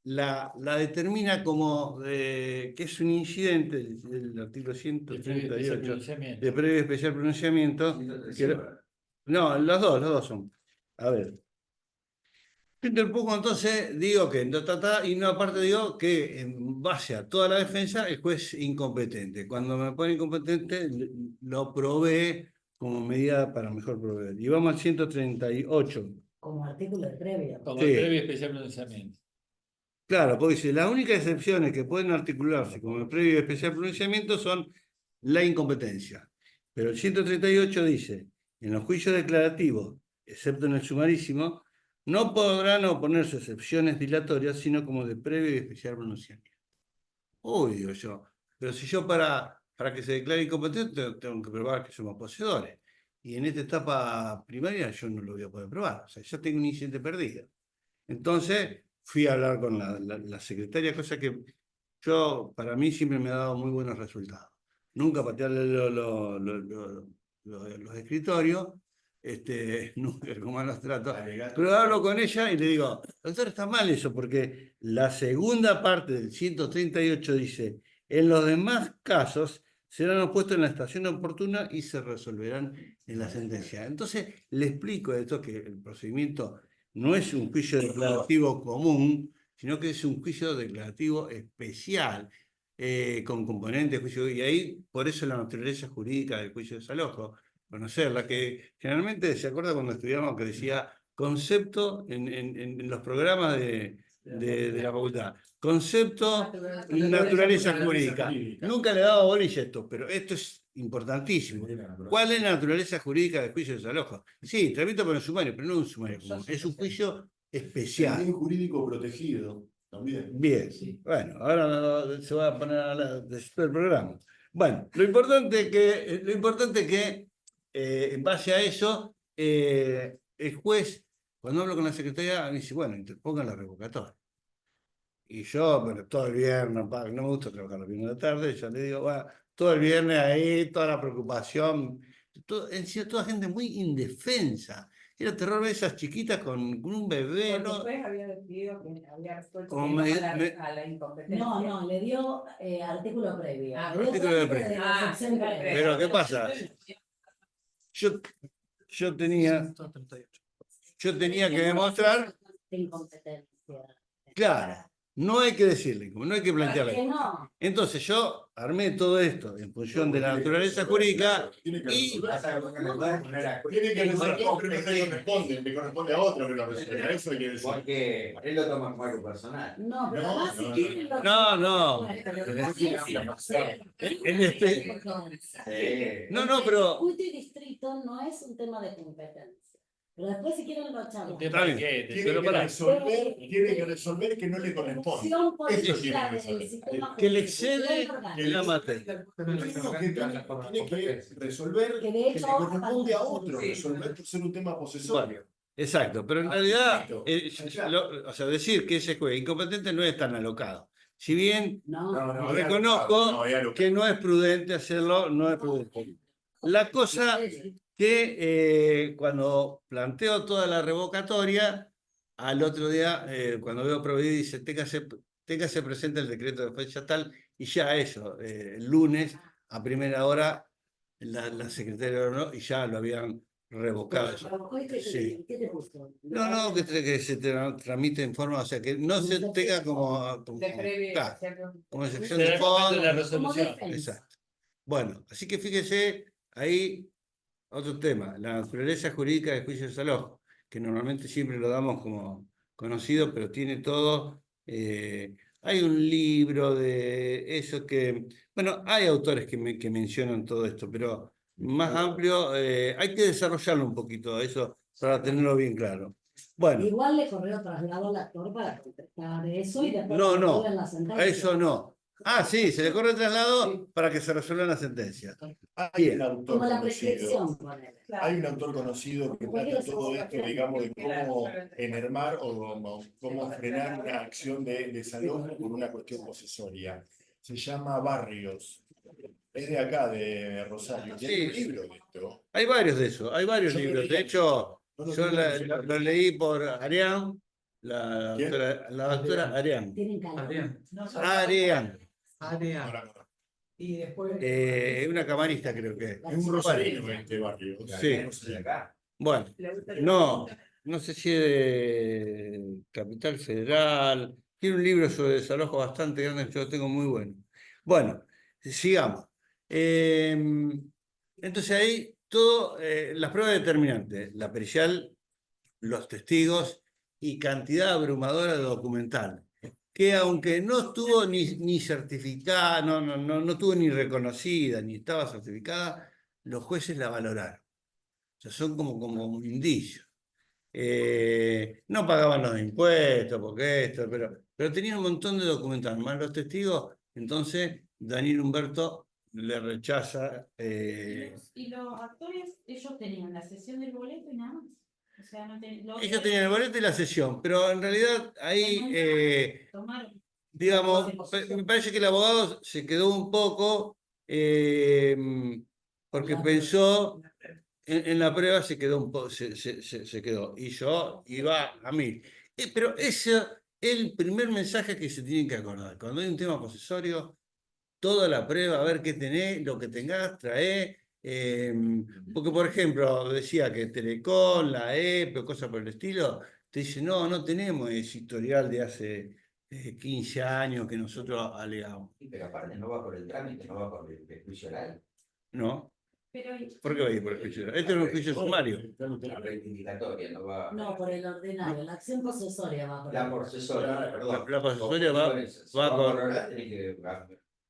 la determina como que es un incidente, el artículo Especial 138, pronunciamiento. de previo y especial pronunciamiento. No, los dos son. A ver. Yo interpongo entonces, digo que no trata, y no aparte digo que en base a toda la defensa el juez es incompetente. Cuando me pone incompetente, lo probé como medida para mejor proveer. Y vamos al 138. Como artículo de previo. Como Sí. el previo y especial pronunciamiento. Claro, porque dice, las únicas excepciones que pueden articularse como el previo y especial pronunciamiento son la incompetencia. Pero el 138 dice, en los juicios declarativos, excepto en el sumarísimo, no podrán oponerse excepciones dilatorias, sino como de previo y especial pronunciamiento. Uy, digo yo, pero si yo para que se declare incompetente tengo que probar que somos poseedores. Y en esta etapa primaria yo no lo voy a poder probar. O sea, ya tengo un incidente perdido. Entonces fui a hablar con la secretaria, cosa que para mí siempre me ha dado muy buenos resultados. Nunca patearle los escritorios, nunca como los trato. Pero hablo con ella y le digo, doctor, está mal eso, porque la segunda parte del 138 dice, en los demás casos serán opuestos en la estación oportuna y se resolverán en la sentencia. Entonces le explico esto, que el procedimiento no es un juicio declarativo común, sino que es un juicio declarativo especial, con componentes de juicio, y ahí por eso la naturaleza jurídica del juicio de desalojo, conocerla, que generalmente se acuerda cuando estudiamos que decía concepto en los programas de la facultad, concepto y naturaleza jurídica. Nunca le he dado bolilla a esto, pero esto es importantísimo. ¿Cuál es la naturaleza jurídica del juicio de desalojo? Sí, tramita por el sumario, pero no un sumario común, es un juicio especial. Bien jurídico protegido también. Bien, bueno, ahora se va a poner a hablar del programa. Bueno, lo importante es que en base a eso, el juez, cuando hablo con la secretaria, me dice, bueno, interpongan la revocatoria. Y yo, bueno, todo el viernes, no me gusta trabajar los viernes de la tarde, yo le digo, bueno, todo el viernes ahí, toda la preocupación, toda gente muy indefensa. Era terror ver esas chiquitas con un bebé, Porque ¿no? después había decidido que había resuelto Como que me- no me- a la incompetencia. No, le dio artículo previo. Ah, Le dio artículo de trámite previo. la Ah, sección previo. previa. Pero ¿qué pasa? Yo tenía que demostrar, Incompetencia. claro, no hay que decirle, como no hay que Que plantearle. no. Entonces yo armé todo esto en función de la naturaleza jurídica Tiene que y resolver. Tiene que resolver, pero no le corresponde, le corresponde a otro que lo resuelva. Eso quiere decir. Porque él lo toma como algo personal. No, pero No, además no, si quieren lo- No. No, pero Circuito y distrito no es un tema de competencia. Pero después si quieren lo echamos. Un tema bien. de qué, Tiene pero que pará. resolver que no le corresponde. Ejecución Eso tiene política que del resolver. sistema que le jurídico, excede bien orgánico. la materia. Tiene que resolver Que de que hecho le corresponde a falta- otro Sí. resolver por ser un tema posesorio. Exacto, pero en realidad, Exacto. o sea, decir que ese juez incompetente no es tan alocado. Si bien No. reconozco que no es prudente hacerlo, no es prudente. La cosa que cuando planteo toda la revocatoria, al otro día, cuando veo prohibido, dice, téngase presente el decreto de fecha tal, y ya eso, el lunes a primera hora, la secretaria ordenó y ya lo habían revocado. Sí. ¿Qué te puso? No, que se tramite en forma, o sea, que no se tenga como De previo y claro, especial como excepción Será de el momento de la fondo. resolución. Exacto. Bueno, así que fíjese, ahí otro tema, la naturaleza jurídica del juicio de desalojo, que normalmente siempre lo damos como conocido, pero tiene todo. Hay un libro de eso que, bueno, hay autores que mencionan todo esto, pero más amplio, hay que desarrollarlo un poquito, eso, para tenerlo bien claro. Bueno, Igual le corrió traslado al actor para contestar eso y después No, resuelven la a sentencia. eso no. Ah, sí, se le corre el traslado para que se resuelva la sentencia. Hay Bien. un autor Como la conocido. prescripción, ponele. Hay un autor conocido que trata todo esto, digamos, de cómo enervar o cómo frenar una acción de desalojo por una cuestión posesoria. Se llama Barrios. Es de acá, de Rosario. Y hay un Sí. libro de esto. Hay varios de eso, hay varios Yo lo libros. leí De hecho, No lo yo tengo en lo leí por Arián, ¿Quién? la doctora Arián. Tienen calor. Adrián. Arián. Adrián. Ahora, ahora. Y después. Una camarista creo que es. Es un rosarino este barrio. Sí. De acá. Bueno, no sé si es de Capital Federal. Tiene un libro sobre desalojo bastante grande, yo lo tengo muy bueno. Bueno, sigamos. Entonces ahí todo, las pruebas determinantes, la pericial, los testigos y cantidad abrumadora de documental, que aunque no estuvo ni certificada, no estuvo ni reconocida, ni estaba certificada, los jueces la valoraron. O sea, son como un indicio. No pagaban los impuestos, porque esto, pero tenían un montón de documental, más los testigos. Entonces, Daniel Humberto le rechaza. Y los actores, ellos tenían la sesión del boleto y nada más. O sea, no Ellos tenían el boleto y la sesión, pero en realidad ahí, tomaron. digamos, me parece que el abogado se quedó un poco, porque pensó. En la prueba se quedó un poco, se quedó. Y yo iba a mí. Pero ese es el primer mensaje que se tienen que acordar. Cuando hay un tema posesorio, toda la prueba, a ver qué tenés, lo que tengas, trae. Porque, por ejemplo, decía que Telecom, la EPE, o cosas por el estilo, te dice, no tenemos ese historial de hace 15 años que nosotros alegamos. Pero aparte no va por el trámite, no va por el juicio oral. ¿No? Pero, ¿Por qué va a ir por el juicio? Este es un juicio sumario. La reivindicatoria no va. No, por el ordinario, la acción posesoria va por La el- posesoria, perdón. La posesoria va por con. oral, tenés que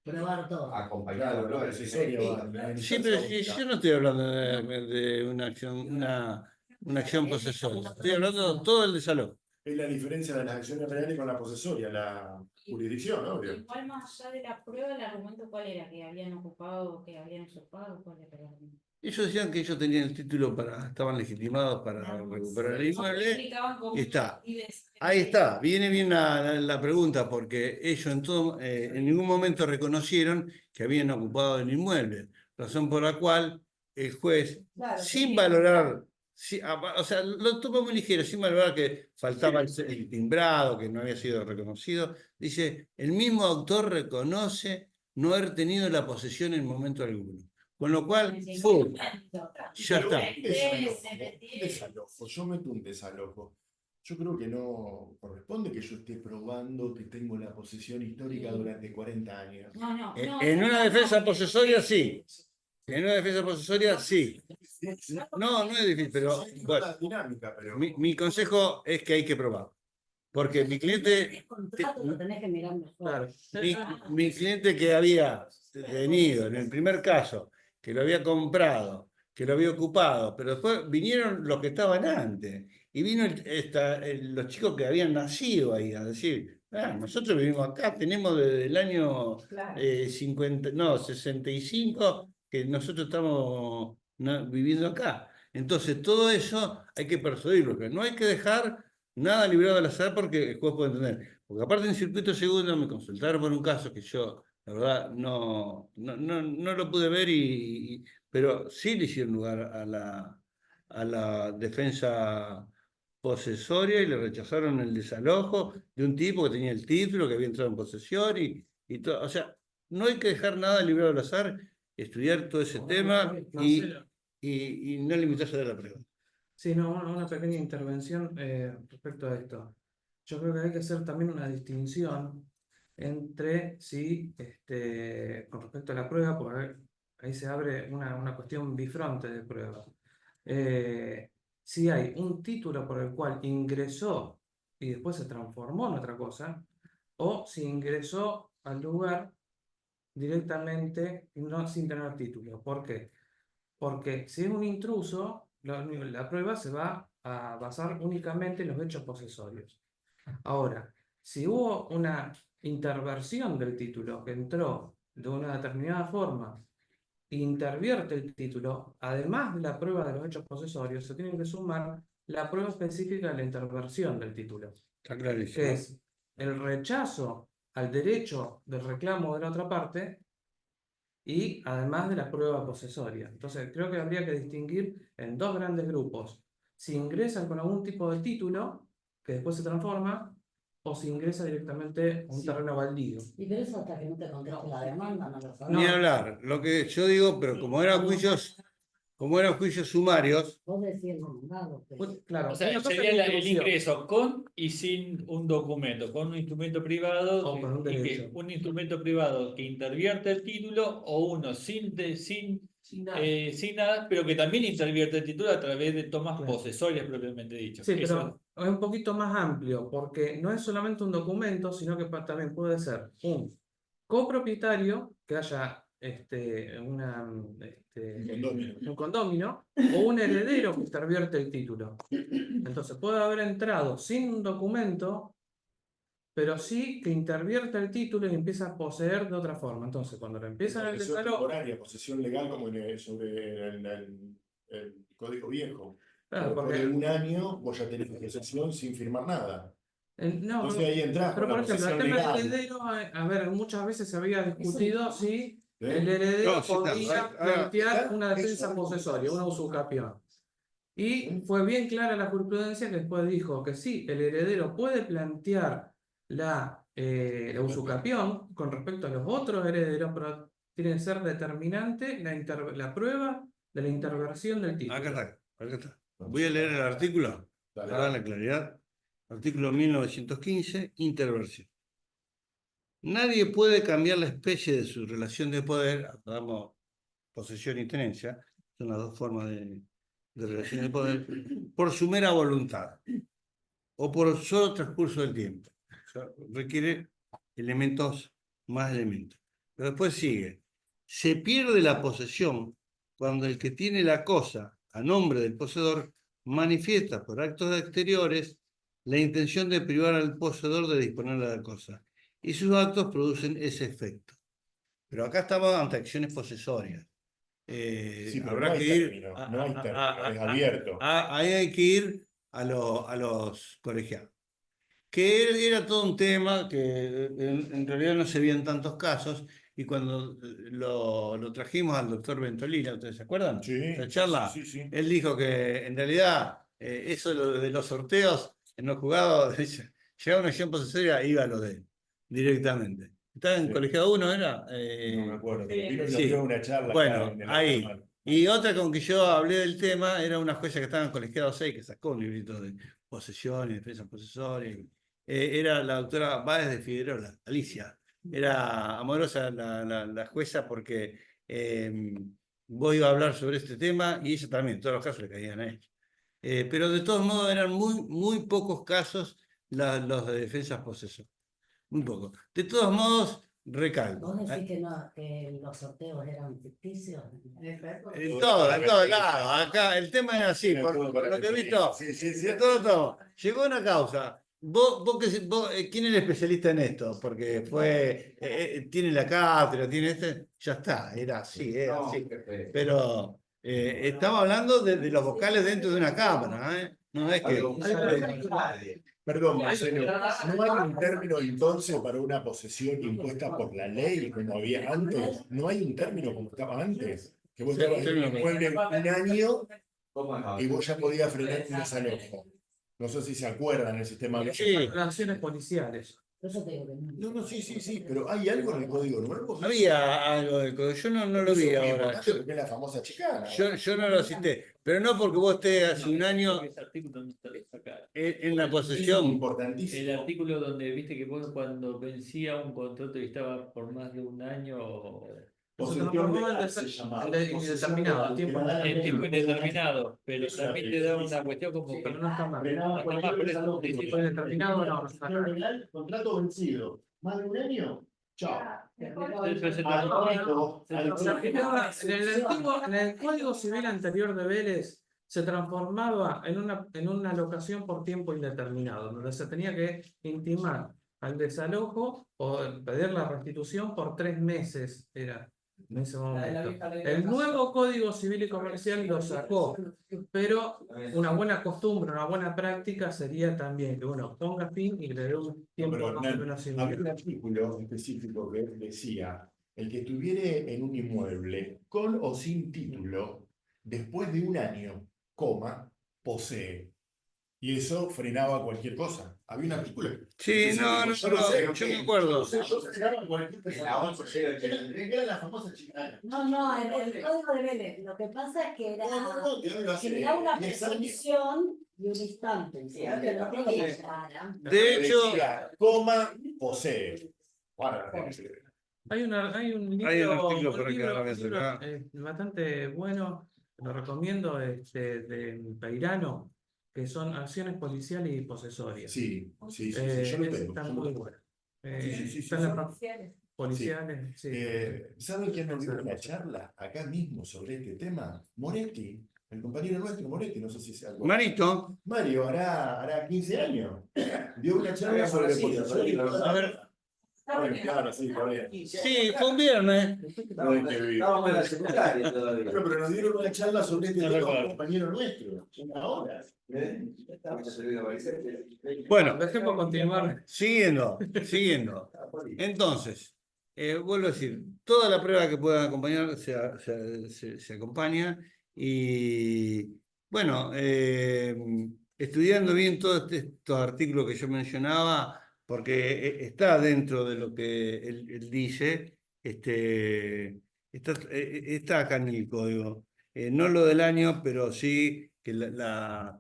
probar todo. acompañarlo. La posesoria va. Sí, pero yo no estoy hablando de una acción posesoria. Estoy hablando de todo el desalojo. Es la diferencia de las acciones reales con la posesoria, la jurisdicción, ¿no? igual más allá de la prueba, el argumento cuál era, que habían ocupado, que habían usurpado, cuál era el argumento. Ellos decían que ellos tenían el título estaban legitimados para recuperar el inmueble. Explicaban cómo Y está. vives. Ahí está, viene bien la pregunta, porque ellos en ningún momento reconocieron que habían ocupado el inmueble, razón por la cual el juez, Claro, sin sí. valorar, o sea, lo tomó muy ligero, sin valorar que faltaba el timbrado, que no había sido reconocido, dice, el mismo autor reconoce no haber tenido la posesión en momento alguno. Con lo cual, ¡pum! Ya está. Un desalojo. Yo meto un desalojo. Yo creo que no corresponde que yo esté probando que tengo la posesión histórica durante 40 años. En una defensa posesoria, sí. En una defensa posesoria, sí. No es difícil, pero bueno, La dinámica, pero. mi consejo es que hay que probar. Porque mi cliente, El contrato lo tenés que mirar mejor. mi cliente que había tenido en el primer caso, que lo había comprado, que lo había ocupado, pero después vinieron los que estaban antes, y vino los chicos que habían nacido ahí a decir, nosotros vivimos acá, tenemos desde el año Claro. 65 que nosotros estamos viviendo acá. Entonces todo eso hay que persuadirlo, que no hay que dejar nada librado al azar porque el juez puede entender. Porque aparte en circuito segundo me consultaron por un caso que yo, la verdad, no lo pude ver, pero sí le hicieron lugar a la defensa posesoria y le rechazaron el desalojo de un tipo que tenía el título, que había entrado en posesión y todo. O sea, no hay que dejar nada librado al azar, estudiar todo ese tema y no limitarse a la prueba. Sí, no, una pequeña intervención respecto a esto. Yo creo que hay que hacer también una distinción entre con respecto a la prueba, porque ahí se abre una cuestión bifronte de prueba. Si hay un título por el cual ingresó y después se transformó en otra cosa, o si ingresó al lugar directamente y no sin tener título. ¿Por qué? Porque si es un intruso, la prueba se va a basar únicamente en los hechos posesorios. Ahora, si hubo una interversión del título que entró de una determinada forma e intervierte el título, además de la prueba de los hechos posesorios, se tiene que sumar la prueba específica de la interversión del título, Está clarísimo. que es el rechazo al derecho del reclamo de la otra parte y además de la prueba posesoria. Entonces, creo que habría que distinguir en dos grandes grupos. Si ingresan con algún tipo de título que después se transforma, o se ingresa directamente a un terreno baldío. Y pero eso hasta que no te conteste la demanda, no lo sabes. Ni hablar. Lo que yo digo, pero como eran juicios sumarios, Vos decís el demandado, pero- Pues, claro, O sea, una cosa es sería la el instrucción. ingreso con y sin un documento, con un instrumento privado O con un y que derecho. un instrumento privado que intervierte el título o uno sin nada, pero que también intervierte el título a través de tomas Claro. posesorias propiamente dicho. Sí, Eso pero es un poquito más amplio, porque no es solamente un documento, sino que también puede ser un copropietario que haya un condomino o un heredero que intervierte el título. Entonces puede haber entrado sin un documento, pero sí que intervierte el título y empieza a poseer de otra forma. Entonces, cuando lo empiezan el Posesión desalojo, temporaria, posesión legal como sobre el código viejo. claro, Después porque de un año vos ya tenés posesión sin firmar nada. no, Entonces ahí entras pero con por la ejemplo, el posesión tema del legal. heredero, a ver, muchas veces se había discutido si ¿Sí? el heredero No, sí, está. podía plantear una defensa Eso, posesoria, una usucapión. Y fue bien clara la jurisprudencia que después dijo que sí, el heredero puede plantear la usucapión con respecto a los otros herederos, pero tiene que ser determinante la prueba de la interversión del título. acá está. Voy a leer el artículo para darle claridad. Artículo 1915, interversión. Nadie puede cambiar la especie de su relación de poder, damos posesión y tenencia, son las dos formas de relación de poder, por su mera voluntad o por solo transcurso del tiempo. O sea, requiere más elementos. Pero después sigue. Se pierde la posesión cuando el que tiene la cosa a nombre del poseedor manifiesta por actos exteriores la intención de privar al poseedor de disponer de la cosa. Y sus actos producen ese efecto. Pero acá estamos ante acciones posesorias. Sí, pero Habrá no hay que ir. término, no hay término, es abierto. Ahí hay que ir a los colegiados. Que era todo un tema que en realidad no se veían tantos casos. Y cuando lo trajimos al doctor Ventolina, ¿ustedes se acuerdan? Sí, La charla, sí, sí. él dijo que en realidad eso de los sorteos en los jugados, llegaba una acción posesoria, iba a lo de él directamente. ¿Estaba en Sí. colegiado 1, era? No me acuerdo, pero vino y sí. dio una charla acá Bueno, en el ahí. Nacional. Y otra con que yo hablé del tema era una jueza que estaba en colegiado 6 que sacó un librito de posesión y defensa posesoria. Era la doctora Báez de Figueroa, Alicia. Era amorosa la jueza porque vos iba a hablar sobre este tema y ella también, todos los casos le caían a ella. Pero de todos modos eran muy pocos casos los de defensas posesoras. Muy pocos. De todos modos, recalco. Vos decís que, no, que los sorteos eran ficticios. En todos lados. Acá el tema es así, por lo que he visto. Sí. De todo. Llegó una causa. ¿Quién es el especialista en esto? Porque tiene la cátedra, tiene ya está, era así, Pero estamos hablando de los vocales dentro de una cámara, ¿eh? No es que. Perdón, Marcelo, ¿no hay un término entonces para una posesión impuesta por la ley como había antes? ¿No hay un término como estaba antes? Que vos estabas en un inmueble un año y vos ya podías frenar un desalojo. No sé si se acuerdan el sistema. Sí. Acciones policiales. Eso te digo que no. No, sí, pero ¿hay algo en el Código Nuevo? Había algo de código, yo no lo vi ahora. Porque es la famosa chicana. Yo no lo cité, pero no porque vos estés hace un año Ese artículo no está sacado. en la Es posesión. importantísimo. El artículo donde viste que vos cuando vencía un contrato y estaba por más de un año Posesión transformó legal en se llama. indeterminado, Posesión tiempo legal. en tiempo indeterminado, pero también te da una cuestión como que Pero no está mal. Frenaba cualquier desalojo. Fue determinado, no está Posesión mal. legal, contrato vencido. ¿Más de un año? Chao. En el Código Civil anterior de Vélez se transformaba en una locación por tiempo indeterminado, donde se tenía que intimar al desalojo o pedir la restitución por 3 meses, era en ese momento. El nuevo Código Civil y Comercial lo sacó, pero una buena costumbre, una buena práctica sería también que uno ponga fin y le dé un tiempo Pero, más o menos había un artículo específico que decía: el que estuviere en un inmueble con o sin título, después de un año, posee. Y eso frenaba cualquier cosa. Había una película. Sí, no, yo lo sé, yo me acuerdo. yo frenaba cualquier En cosa. la 11.080. Era la famosa chicana. No, el código de Vélez. Lo que pasa es que era Que no lo hace generaba una 10 años. presunción y un instante. Sí, Que antes no no tenía tenía. clara. De hecho, Decía, coma, posee. Bueno, Hay un Hay un libro, artículo por acá, ahora voy a sacar. bastante bueno, lo recomiendo, de Peirano, que son acciones policiales y posesorias. sí, yo lo Ese tengo. está yo lo muy tengo. bueno. Sí. Están las policiales, sí. ¿Saben quién nos dio una charla acá mismo sobre este tema? Moretti, el compañero nuestro Moretti, no sé si se acuerda. Marito, Mario, hará 15 años. Dio una charla sobre posesión. a ver, Bueno, claro, sí, está bien. sí, fue un viernes. Estábamos en la secundaria todavía. Bueno, pero nos dieron una charla sobre este No tema, recuerdo. un compañero nuestro, una hora. Bueno, Dejemos continuar. siguiendo. Entonces, vuelvo a decir, toda la prueba que puedan acompañar se acompaña y bueno, estudiando bien todos estos artículos que yo mencionaba, porque está dentro de lo que él dice, está acá en el código. No lo del año, pero sí que la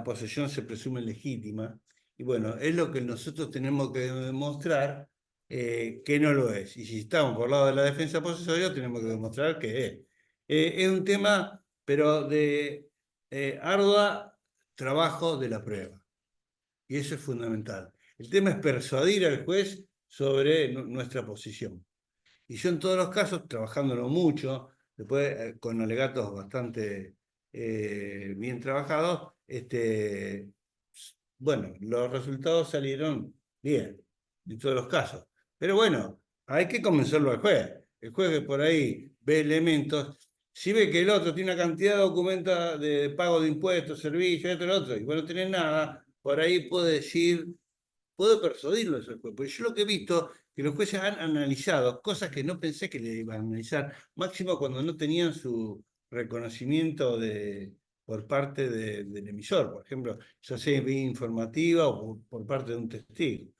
posesión se presume legítima. Y bueno, es lo que nosotros tenemos que demostrar que no lo es. Y si estamos por el lado de la defensa posesoria, tenemos que demostrar que es. Es un tema, pero de ardua trabajo de la prueba. Y eso es fundamental. El tema es persuadir al juez sobre nuestra posición. Y yo en todos los casos, trabajándolo mucho, después con alegatos bastante bien trabajados, bueno, los resultados salieron bien, en todos los casos. Pero bueno, hay que convencerlo al juez. El juez que por ahí ve elementos, si ve que el otro tiene una cantidad de documentos de pago de impuestos, servicios, esto y lo otro, y vos no tenés nada, por ahí puede decir, puedo persuadirlo a ese juez. Porque yo lo que he visto, que los jueces han analizado cosas que no pensé que le iban a analizar, máximo cuando no tenían su reconocimiento por parte del emisor, por ejemplo, ya sea vía informativa o por parte de un testigo.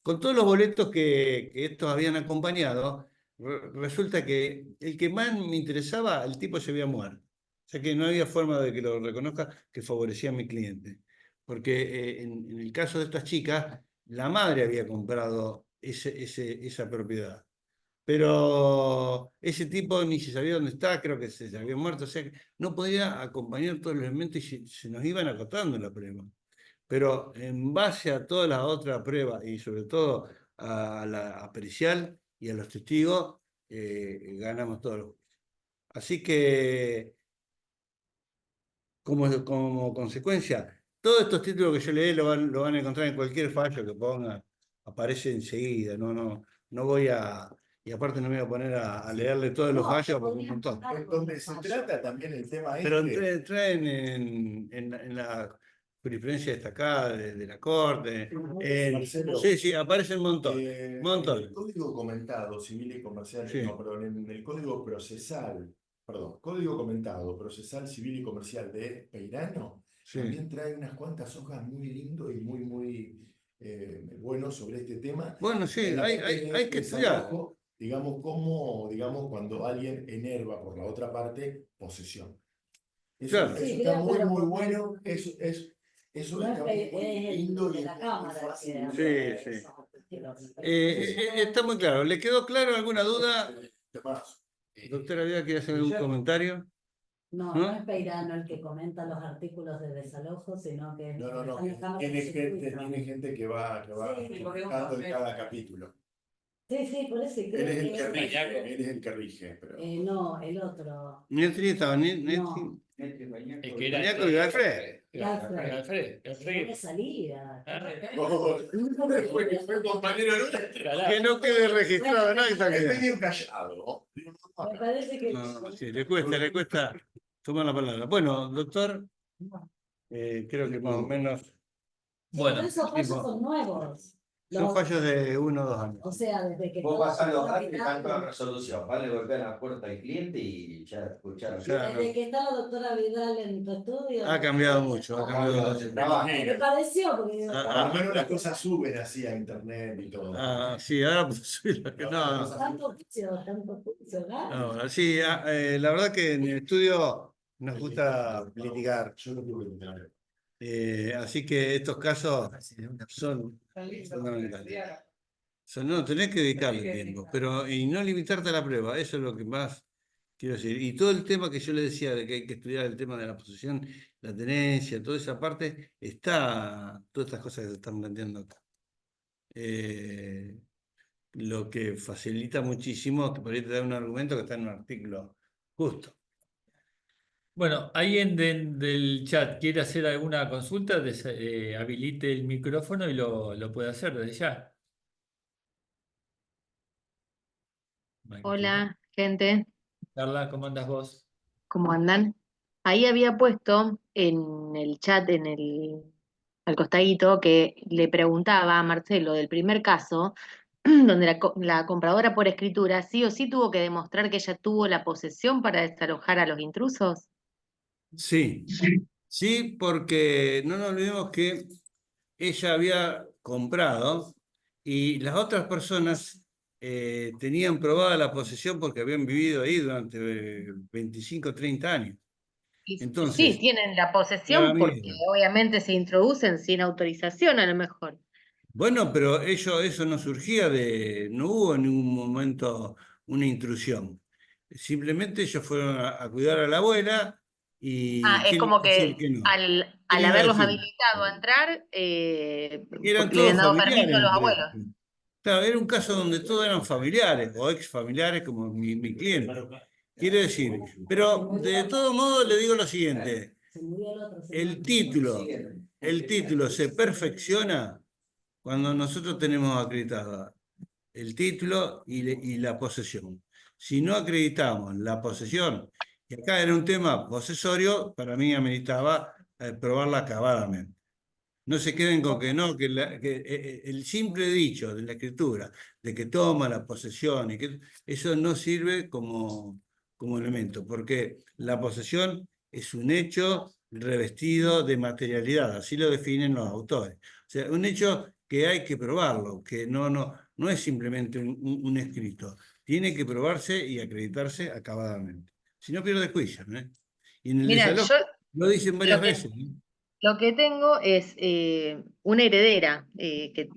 Con todos los boletos que estos habían acompañado, resulta que el que más me interesaba, el tipo se había muerto. O sea que no había forma de que lo reconozca que favorecía a mi cliente. Porque en el caso de estas chicas, la madre había comprado esa propiedad. Pero ese tipo ni se sabía dónde está, creo que se había muerto, o sea que no podía acompañar todos los elementos y se nos iban acotando la prueba. Pero en base a todas las otras pruebas y sobre todo a la pericial y a los testigos, ganamos todos los juicios. Así que, como consecuencia, todos estos títulos que yo leí lo van a encontrar en cualquier fallo que ponga, aparece enseguida, no voy a... Y aparte no me voy a poner a leerle todos los fallos porque un montón. Donde se trata también el tema Pero traen en la jurisprudencia destacada de la Corte. Marcelo, Sí, aparece un montón. En el Código Comentado Civil y Comercial, Sí. no, perdón, en el Código Procesal, perdón, Código Comentado Procesal Civil y Comercial de Peirano, Sí. también trae unas cuantas hojas muy lindo y muy bueno sobre este tema. Bueno, sí, En la hay parte de que estudiar. desalojo, digamos, cuando alguien enerva por la otra parte posesión. Eso, Claro. eso Sí, está creo muy, que muy lo- bueno. Eso No está es muy el lindo de y la muy Cámara fácil. que Sí, sí. hace Está muy claro. ¿Le quedó claro alguna duda? Temazo. Doctora Vida, ¿quiere hacer algún comentario? No, ¿No? no es Peirano el que comenta los artículos de desalojo, sino que es No, Alejandro tiene Jesucristo. gente que va Sí, porque es un comentando en papel. cada capítulo. Sí, por eso Él creo es el que que rige, él es el que rige, pero... no, el otro. Netri estaba, No. El que era Mañaco y Alfred. Alfred. Tiene salida. Fue compañero nuestro. Que no quede registrado, ¿no? Esa Es idea. medio callado. Me parece que No, sí, le cuesta tomar la palabra. Bueno, doctor, creo que más o menos. Bueno, Bueno, esos fallos son nuevos. Son Los- fallos de 1 o 2 años. O sea, desde que Vos vas a está alojar y están toda resolución. Van a golpear la puerta del cliente y ya escucharon. Ya, desde que está la doctora Vidal en tu estudio. ha cambiado mucho, ha cambiado mucho. Me pareció, porque digo, Ah, Al menos las cosas suben así a internet y todo. Sí, ahora pues, sí, no, tanto juicio, ¿no? no, sí, la verdad que en el estudio nos gusta litigar. Yo no tuve que tener. Así que estos casos son fundamentales. No, tenés que dedicarle tiempo, pero y no limitarte a la prueba, eso es lo que más quiero decir. Y todo el tema que yo le decía de que hay que estudiar el tema de la posesión, la tenencia, toda esa parte, todas estas cosas que se están planteando acá. Lo que facilita muchísimo, que por ahí te da un argumento que está en un artículo justo. Bueno, ¿alguien del chat quiere hacer alguna consulta? Habilite el micrófono y lo puede hacer desde ya. Hola, gente, Carla, ¿cómo andas vos? ¿cómo andan? Ahí había puesto en el chat, al costadito, que le preguntaba a Marcelo del primer caso, donde la compradora por escritura sí o sí tuvo que demostrar que ella tuvo la posesión para desalojar a los intrusos. Sí, sí, porque no nos olvidemos que ella había comprado y las otras personas tenían probada la posesión porque habían vivido ahí durante 25 o 30 años. Y Entonces, sí, tienen la la posesión porque misma. obviamente se introducen sin autorización a lo mejor. Bueno, pero eso no surgía no hubo en ningún momento una intrusión. Simplemente ellos fueron a cuidar a la abuela y Ah, es ¿quién iba como a decir que que no? al ¿Quién iba a haberlos decir? habilitado a entrar, Y eran porque le habían todos dado permiso familiares a los entre abuelos. ellos. Claro, era un caso donde todos eran familiares o ex familiares como mi cliente. Quiere decir, pero de todo modo le digo lo siguiente, Se murió el otro. el título se perfecciona cuando nosotros tenemos acreditada el título y la posesión. Si no acreditamos la posesión, y acá era un tema posesorio, para mí ameritaba probarla acabadamente. No se queden con que no, que el simple dicho de la escritura, de que toma la posesión, eso no sirve como elemento, porque la posesión es un hecho revestido de materialidad, así lo definen los autores. O sea, un hecho que hay que probarlo, que no es simplemente un escrito, tiene que probarse y acreditarse acabadamente. Si no pierde juicio, ¿no? Y en el Mira, desalojo yo lo dicen varias lo que, veces, ¿no? lo que tengo es una heredera, que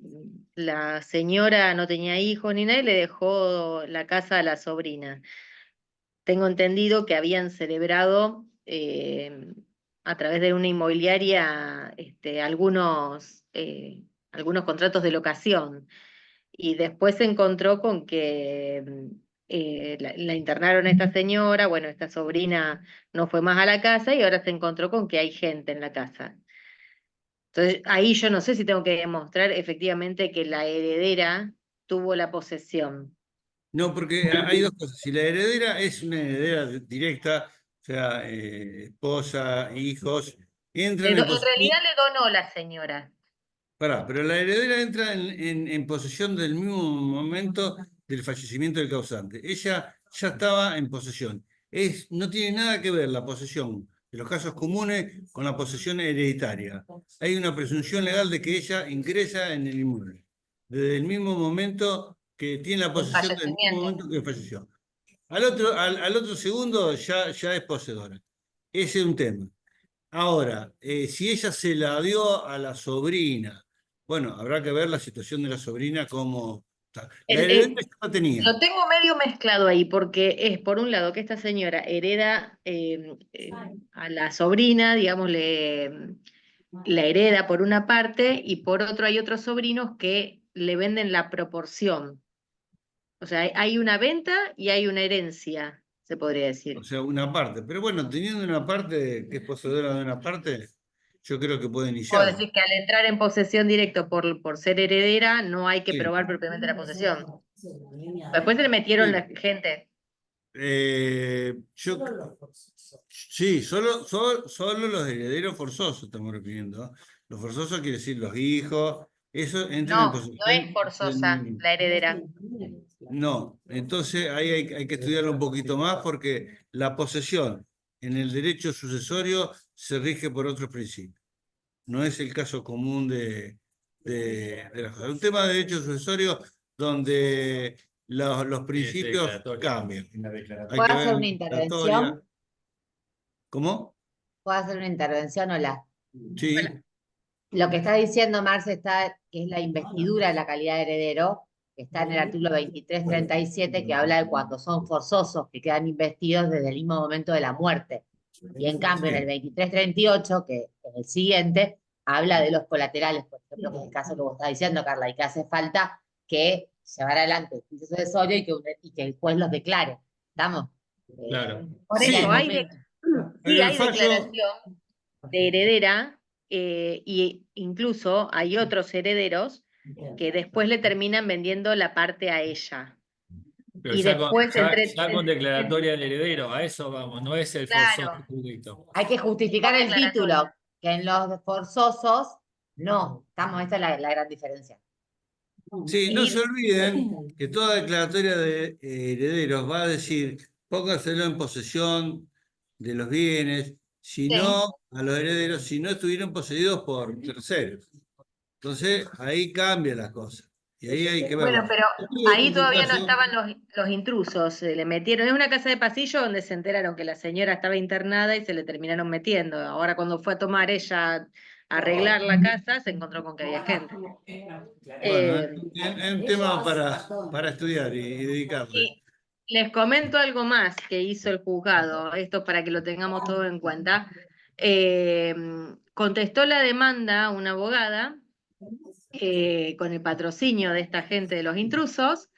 la señora no tenía hijos ni nada y le dejó la casa a la sobrina. Tengo entendido que habían celebrado a través de una inmobiliaria algunos contratos de locación y después se encontró con que la internaron a esta señora, bueno, esta sobrina no fue más a la casa y ahora se encontró con que hay gente en la casa. Entonces, ahí yo no sé si tengo que demostrar efectivamente que la heredera tuvo la posesión. No, porque hay dos cosas. Si la heredera es una heredera directa, o sea, esposa, hijos, entran en En posesión. realidad le donó la señora. Pará, pero la heredera entra en posesión del mismo momento del fallecimiento del causante. Ella ya estaba en posesión. No tiene nada que ver la posesión de los casos comunes con la posesión hereditaria. Hay una presunción legal de que ella ingresa en el inmueble, desde el mismo momento que tiene la El posesión, del mismo fallecimiento. momento que falleció. Al otro segundo ya es poseedora. Ese es un tema. Ahora, si ella se la dio a la sobrina, bueno, habrá que ver la situación de la sobrina como está. La El- heredera el- ya la tenía. lo tengo medio mezclado ahí, porque es por un lado que esta señora hereda a la sobrina, digamos, la hereda por una parte, y por otro hay otros sobrinos que le venden la proporción. O sea, hay una venta y hay una herencia, se podría O decir. sea, una parte. Pero bueno, teniendo una parte que es poseedora de una parte, yo creo que puede O iniciarlo. decir que al entrar en posesión directo por ser heredera, no hay que Sí. probar propiamente la posesión. Sí, la línea Después se le metieron Sí. la gente. Sí, solo los herederos forzosos estamos refiriendo, ¿no? Los forzosos quiere decir los hijos, eso entra en No, no es posesión. forzosa la heredera. No, entonces ahí hay que estudiarlo un poquito más porque la posesión en el derecho sucesorio se rige por otros principios. No es el caso común de las cosas. Un tema de derecho sucesorio donde los principios declaratoria. cambian. En la Hay declaratoria. que ¿Puedo ver hacer en una la declaratoria. intervención? ¿Cómo? ¿Puedo hacer una intervención? Hola. Sí. Lo que está diciendo Marce está, que es la investidura de la calidad de heredero, que está en el artículo 2337, que habla de cuando son forzosos, que quedan investidos desde el mismo momento de la muerte. Y en cambio, en el 2338, que es el siguiente, habla de los colaterales, por ejemplo, que es el caso que vos estás diciendo, Carla, y que hace falta que llevar adelante el juicio sucesorio y que el juez los declare. ¿Estamos? Claro. Por Sí, eso hay, pero sí, el hay fallo- declaración de heredera y incluso hay otros herederos que después le terminan vendiendo la parte a ella. Pero Y ya después ya con declaratoria del heredero, a eso vamos, no es el Claro. forzoso directo. Hay que justificar el título, que en los forzosos no. Estamos, esta es la gran diferencia. Sí, no se olviden que toda declaratoria de herederos va a decir, póngaselo en posesión de los bienes, si no, a los herederos, si no estuvieron poseídos por terceros. Entonces, ahí cambian las cosas. Y ahí hay que verlo. Bueno, pero Yo digo que ahí en tu todavía no caso- estaban los intrusos, se le metieron. Es una casa de pasillo donde se enteraron que la señora estaba internada y se le terminaron metiendo. Ahora cuando fue a tomar ella a arreglar la casa, se encontró con que había gente. Bueno, Eh, es un tema para estudiar y dedicarle. y les comento algo más que hizo el juzgado, esto para que lo tengamos todo en cuenta. Contestó la demanda una abogada con el patrocinio de esta gente de los intrusos,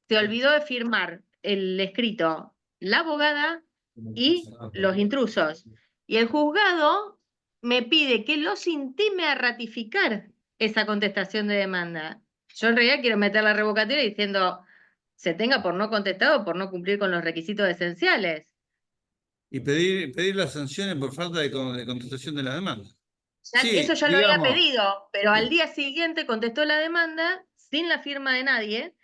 se olvidó de firmar el escrito la abogada y los intrusos. Y el juzgado me pide que los intime a ratificar esa contestación de demanda. Yo en realidad quiero meter la revocatoria diciendo se tenga por no contestado por no cumplir con los requisitos esenciales. Y pedir las sanciones por falta de contestación de la demanda. Sí, Eso ya lo había digamos, pedido, pero al día siguiente contestó la demanda sin la firma de nadie.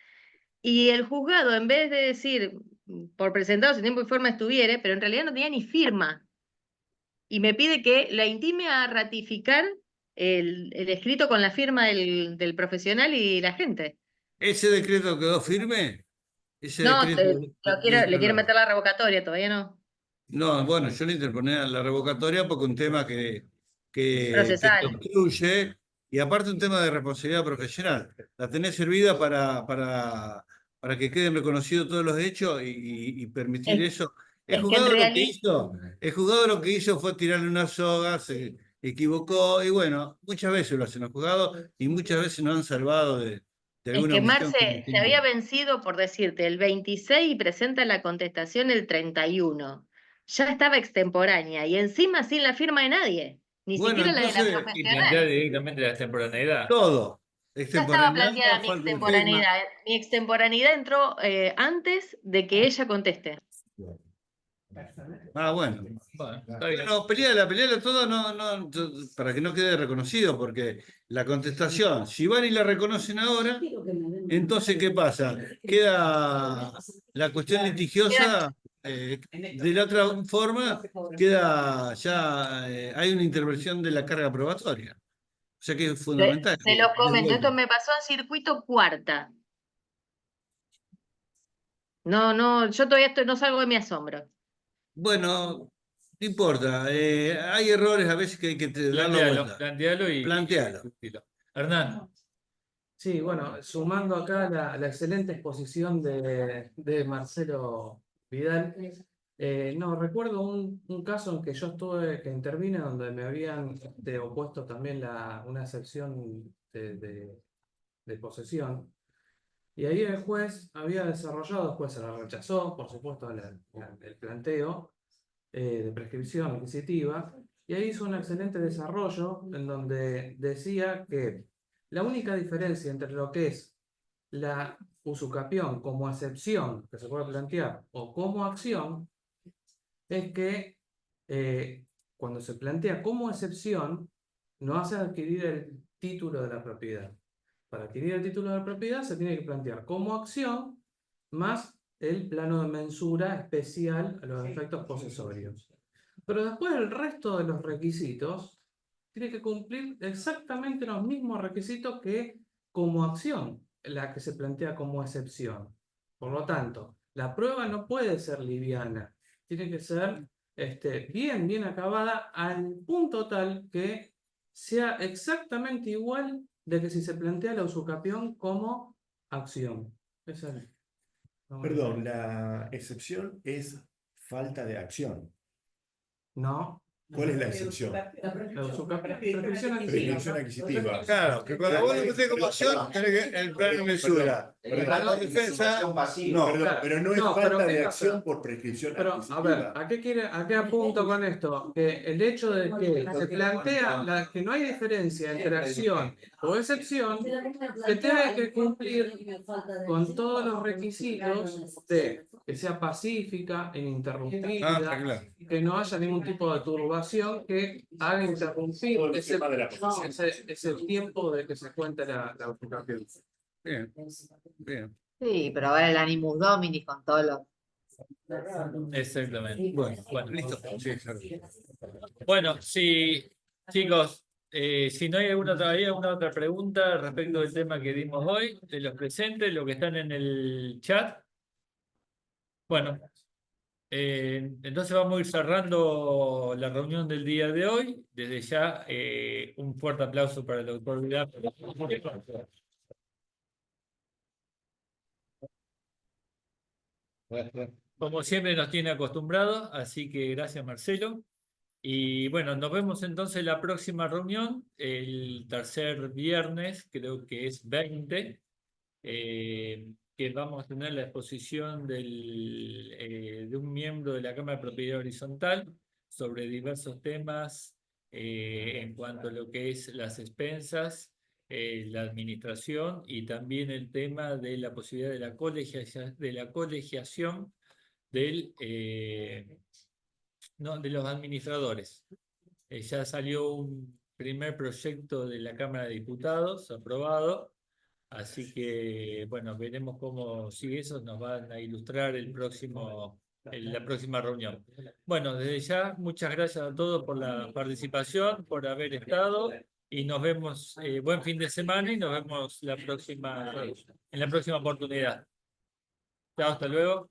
Y el juzgado, en vez de decir, por presentado si tiempo y forma estuviere, pero en realidad no tenía ni firma. Y me pide que la intime a ratificar el escrito con la firma del profesional y la gente. ¿ese decreto quedó firme? Ese No, decreto le quiero meter la revocatoria, todavía no. No, bueno, yo le interponía la revocatoria porque un tema que Procesal. te obstruye y aparte un tema de responsabilidad profesional. La tenés servida para que queden reconocidos todos los hechos y permitir Es- eso. es que en El juzgado lo que hizo fue tirarle una soga, se equivocó y bueno, muchas veces lo hacen los juzgados y muchas veces nos han salvado de Es alguna que omisión que hemos Marce se tenido. había vencido, por decirte, el 26 y presenta la contestación el 31. Ya estaba extemporánea y encima sin la firma de nadie, ni Bueno, siquiera la de la entonces, Y profesional. plantear directamente la extemporaneidad. todo. Ya estaba planteada mi falta de firma. extemporaneidad. Mi extemporaneidad entró antes de que ella conteste. Ah, bueno. Bueno, está bien. Pero peleala todo para que no quede reconocido, porque la contestación, si van y la reconocen ahora, entonces ¿qué pasa? Queda la cuestión litigiosa, de la otra forma, queda ya, hay una intervención de la carga probatoria. O sea que es fundamental. Se los comento, De esto vuelta. me pasó en circuito cuarta. No, yo todavía no salgo de mi asombro. Bueno, no importa, hay errores a veces que hay que darlo vuelta. Plantealo y Plantealo. discutilo. Hernán. Sí, bueno, sumando acá la excelente exposición de Marcelo Vidal, no, recuerdo un caso en que yo estuve, que intervine, donde me habían opuesto también una excepción de posesión, y ahí el juez había desarrollado, después se la rechazó, por supuesto, el planteo de prescripción adquisitiva, y ahí hizo un excelente desarrollo en donde decía que la única diferencia entre lo que es la usucapión como excepción que se puede plantear o como acción es que cuando se plantea como excepción no hace adquirir título de la propiedad. Para adquirir el título de la propiedad se tiene que plantear como acción más el plano de mensura especial a los efectos posesorios. Pero después el resto de los requisitos tiene que cumplir exactamente los mismos requisitos que como acción, la que se plantea como excepción. Por lo tanto, la prueba no puede ser liviana, tiene que ser bien acabada al punto tal que sea exactamente igual de que si se plantea la usucapión como acción. Esa es Perdón, la excepción es falta de acción. No. ¿Cuál es la excepción? La prescripción Prescripción adquisitiva. Claro, que cuando vos lo metés como acción, tenés que el plano de mensura. Para la defensa, no. Pero no es No, pero falta ¿qué de pasa? acción por prescripción Pero, a ver, adquisitiva. ¿a qué apunto con esto? Que el hecho de que se plantea que no hay diferencia entre acción o excepción, que tiene que cumplir con todos los requisitos de que sea pacífica, ininterrumpida, claro. que no haya ningún tipo de turbación que haga interrumpir Todo el tema de la posesión. ese tiempo de que se cuenta la ocupación. Bien, bien. Sí, pero ahora el animus domini con todos los... Exactamente. Bueno, Bueno, listo. Sí, claro. bueno, sí, chicos, si no hay alguna otra pregunta respecto del tema que dimos hoy, de los presentes, los que están en el chat. Bueno, entonces vamos a ir cerrando la reunión del día de hoy. Desde ya, un fuerte aplauso para el doctor Vidal. Como siempre nos tiene acostumbrados, así que gracias, Marcelo. Y bueno, nos vemos entonces en la próxima reunión, el tercer viernes, creo que es 20, que vamos a tener la exposición de un miembro de la Cámara de Propiedad Horizontal sobre diversos temas en cuanto a lo que es las expensas, la administración y también el tema de la posibilidad de la colegiación de los administradores. Ya salió un primer proyecto de la Cámara de Diputados aprobado, así que bueno, veremos cómo sigue eso, nos van a ilustrar en la próxima reunión. Bueno, desde ya, muchas gracias a todos por la participación, por haber estado y nos vemos, buen fin de semana y nos vemos en la próxima oportunidad. Chao, hasta luego.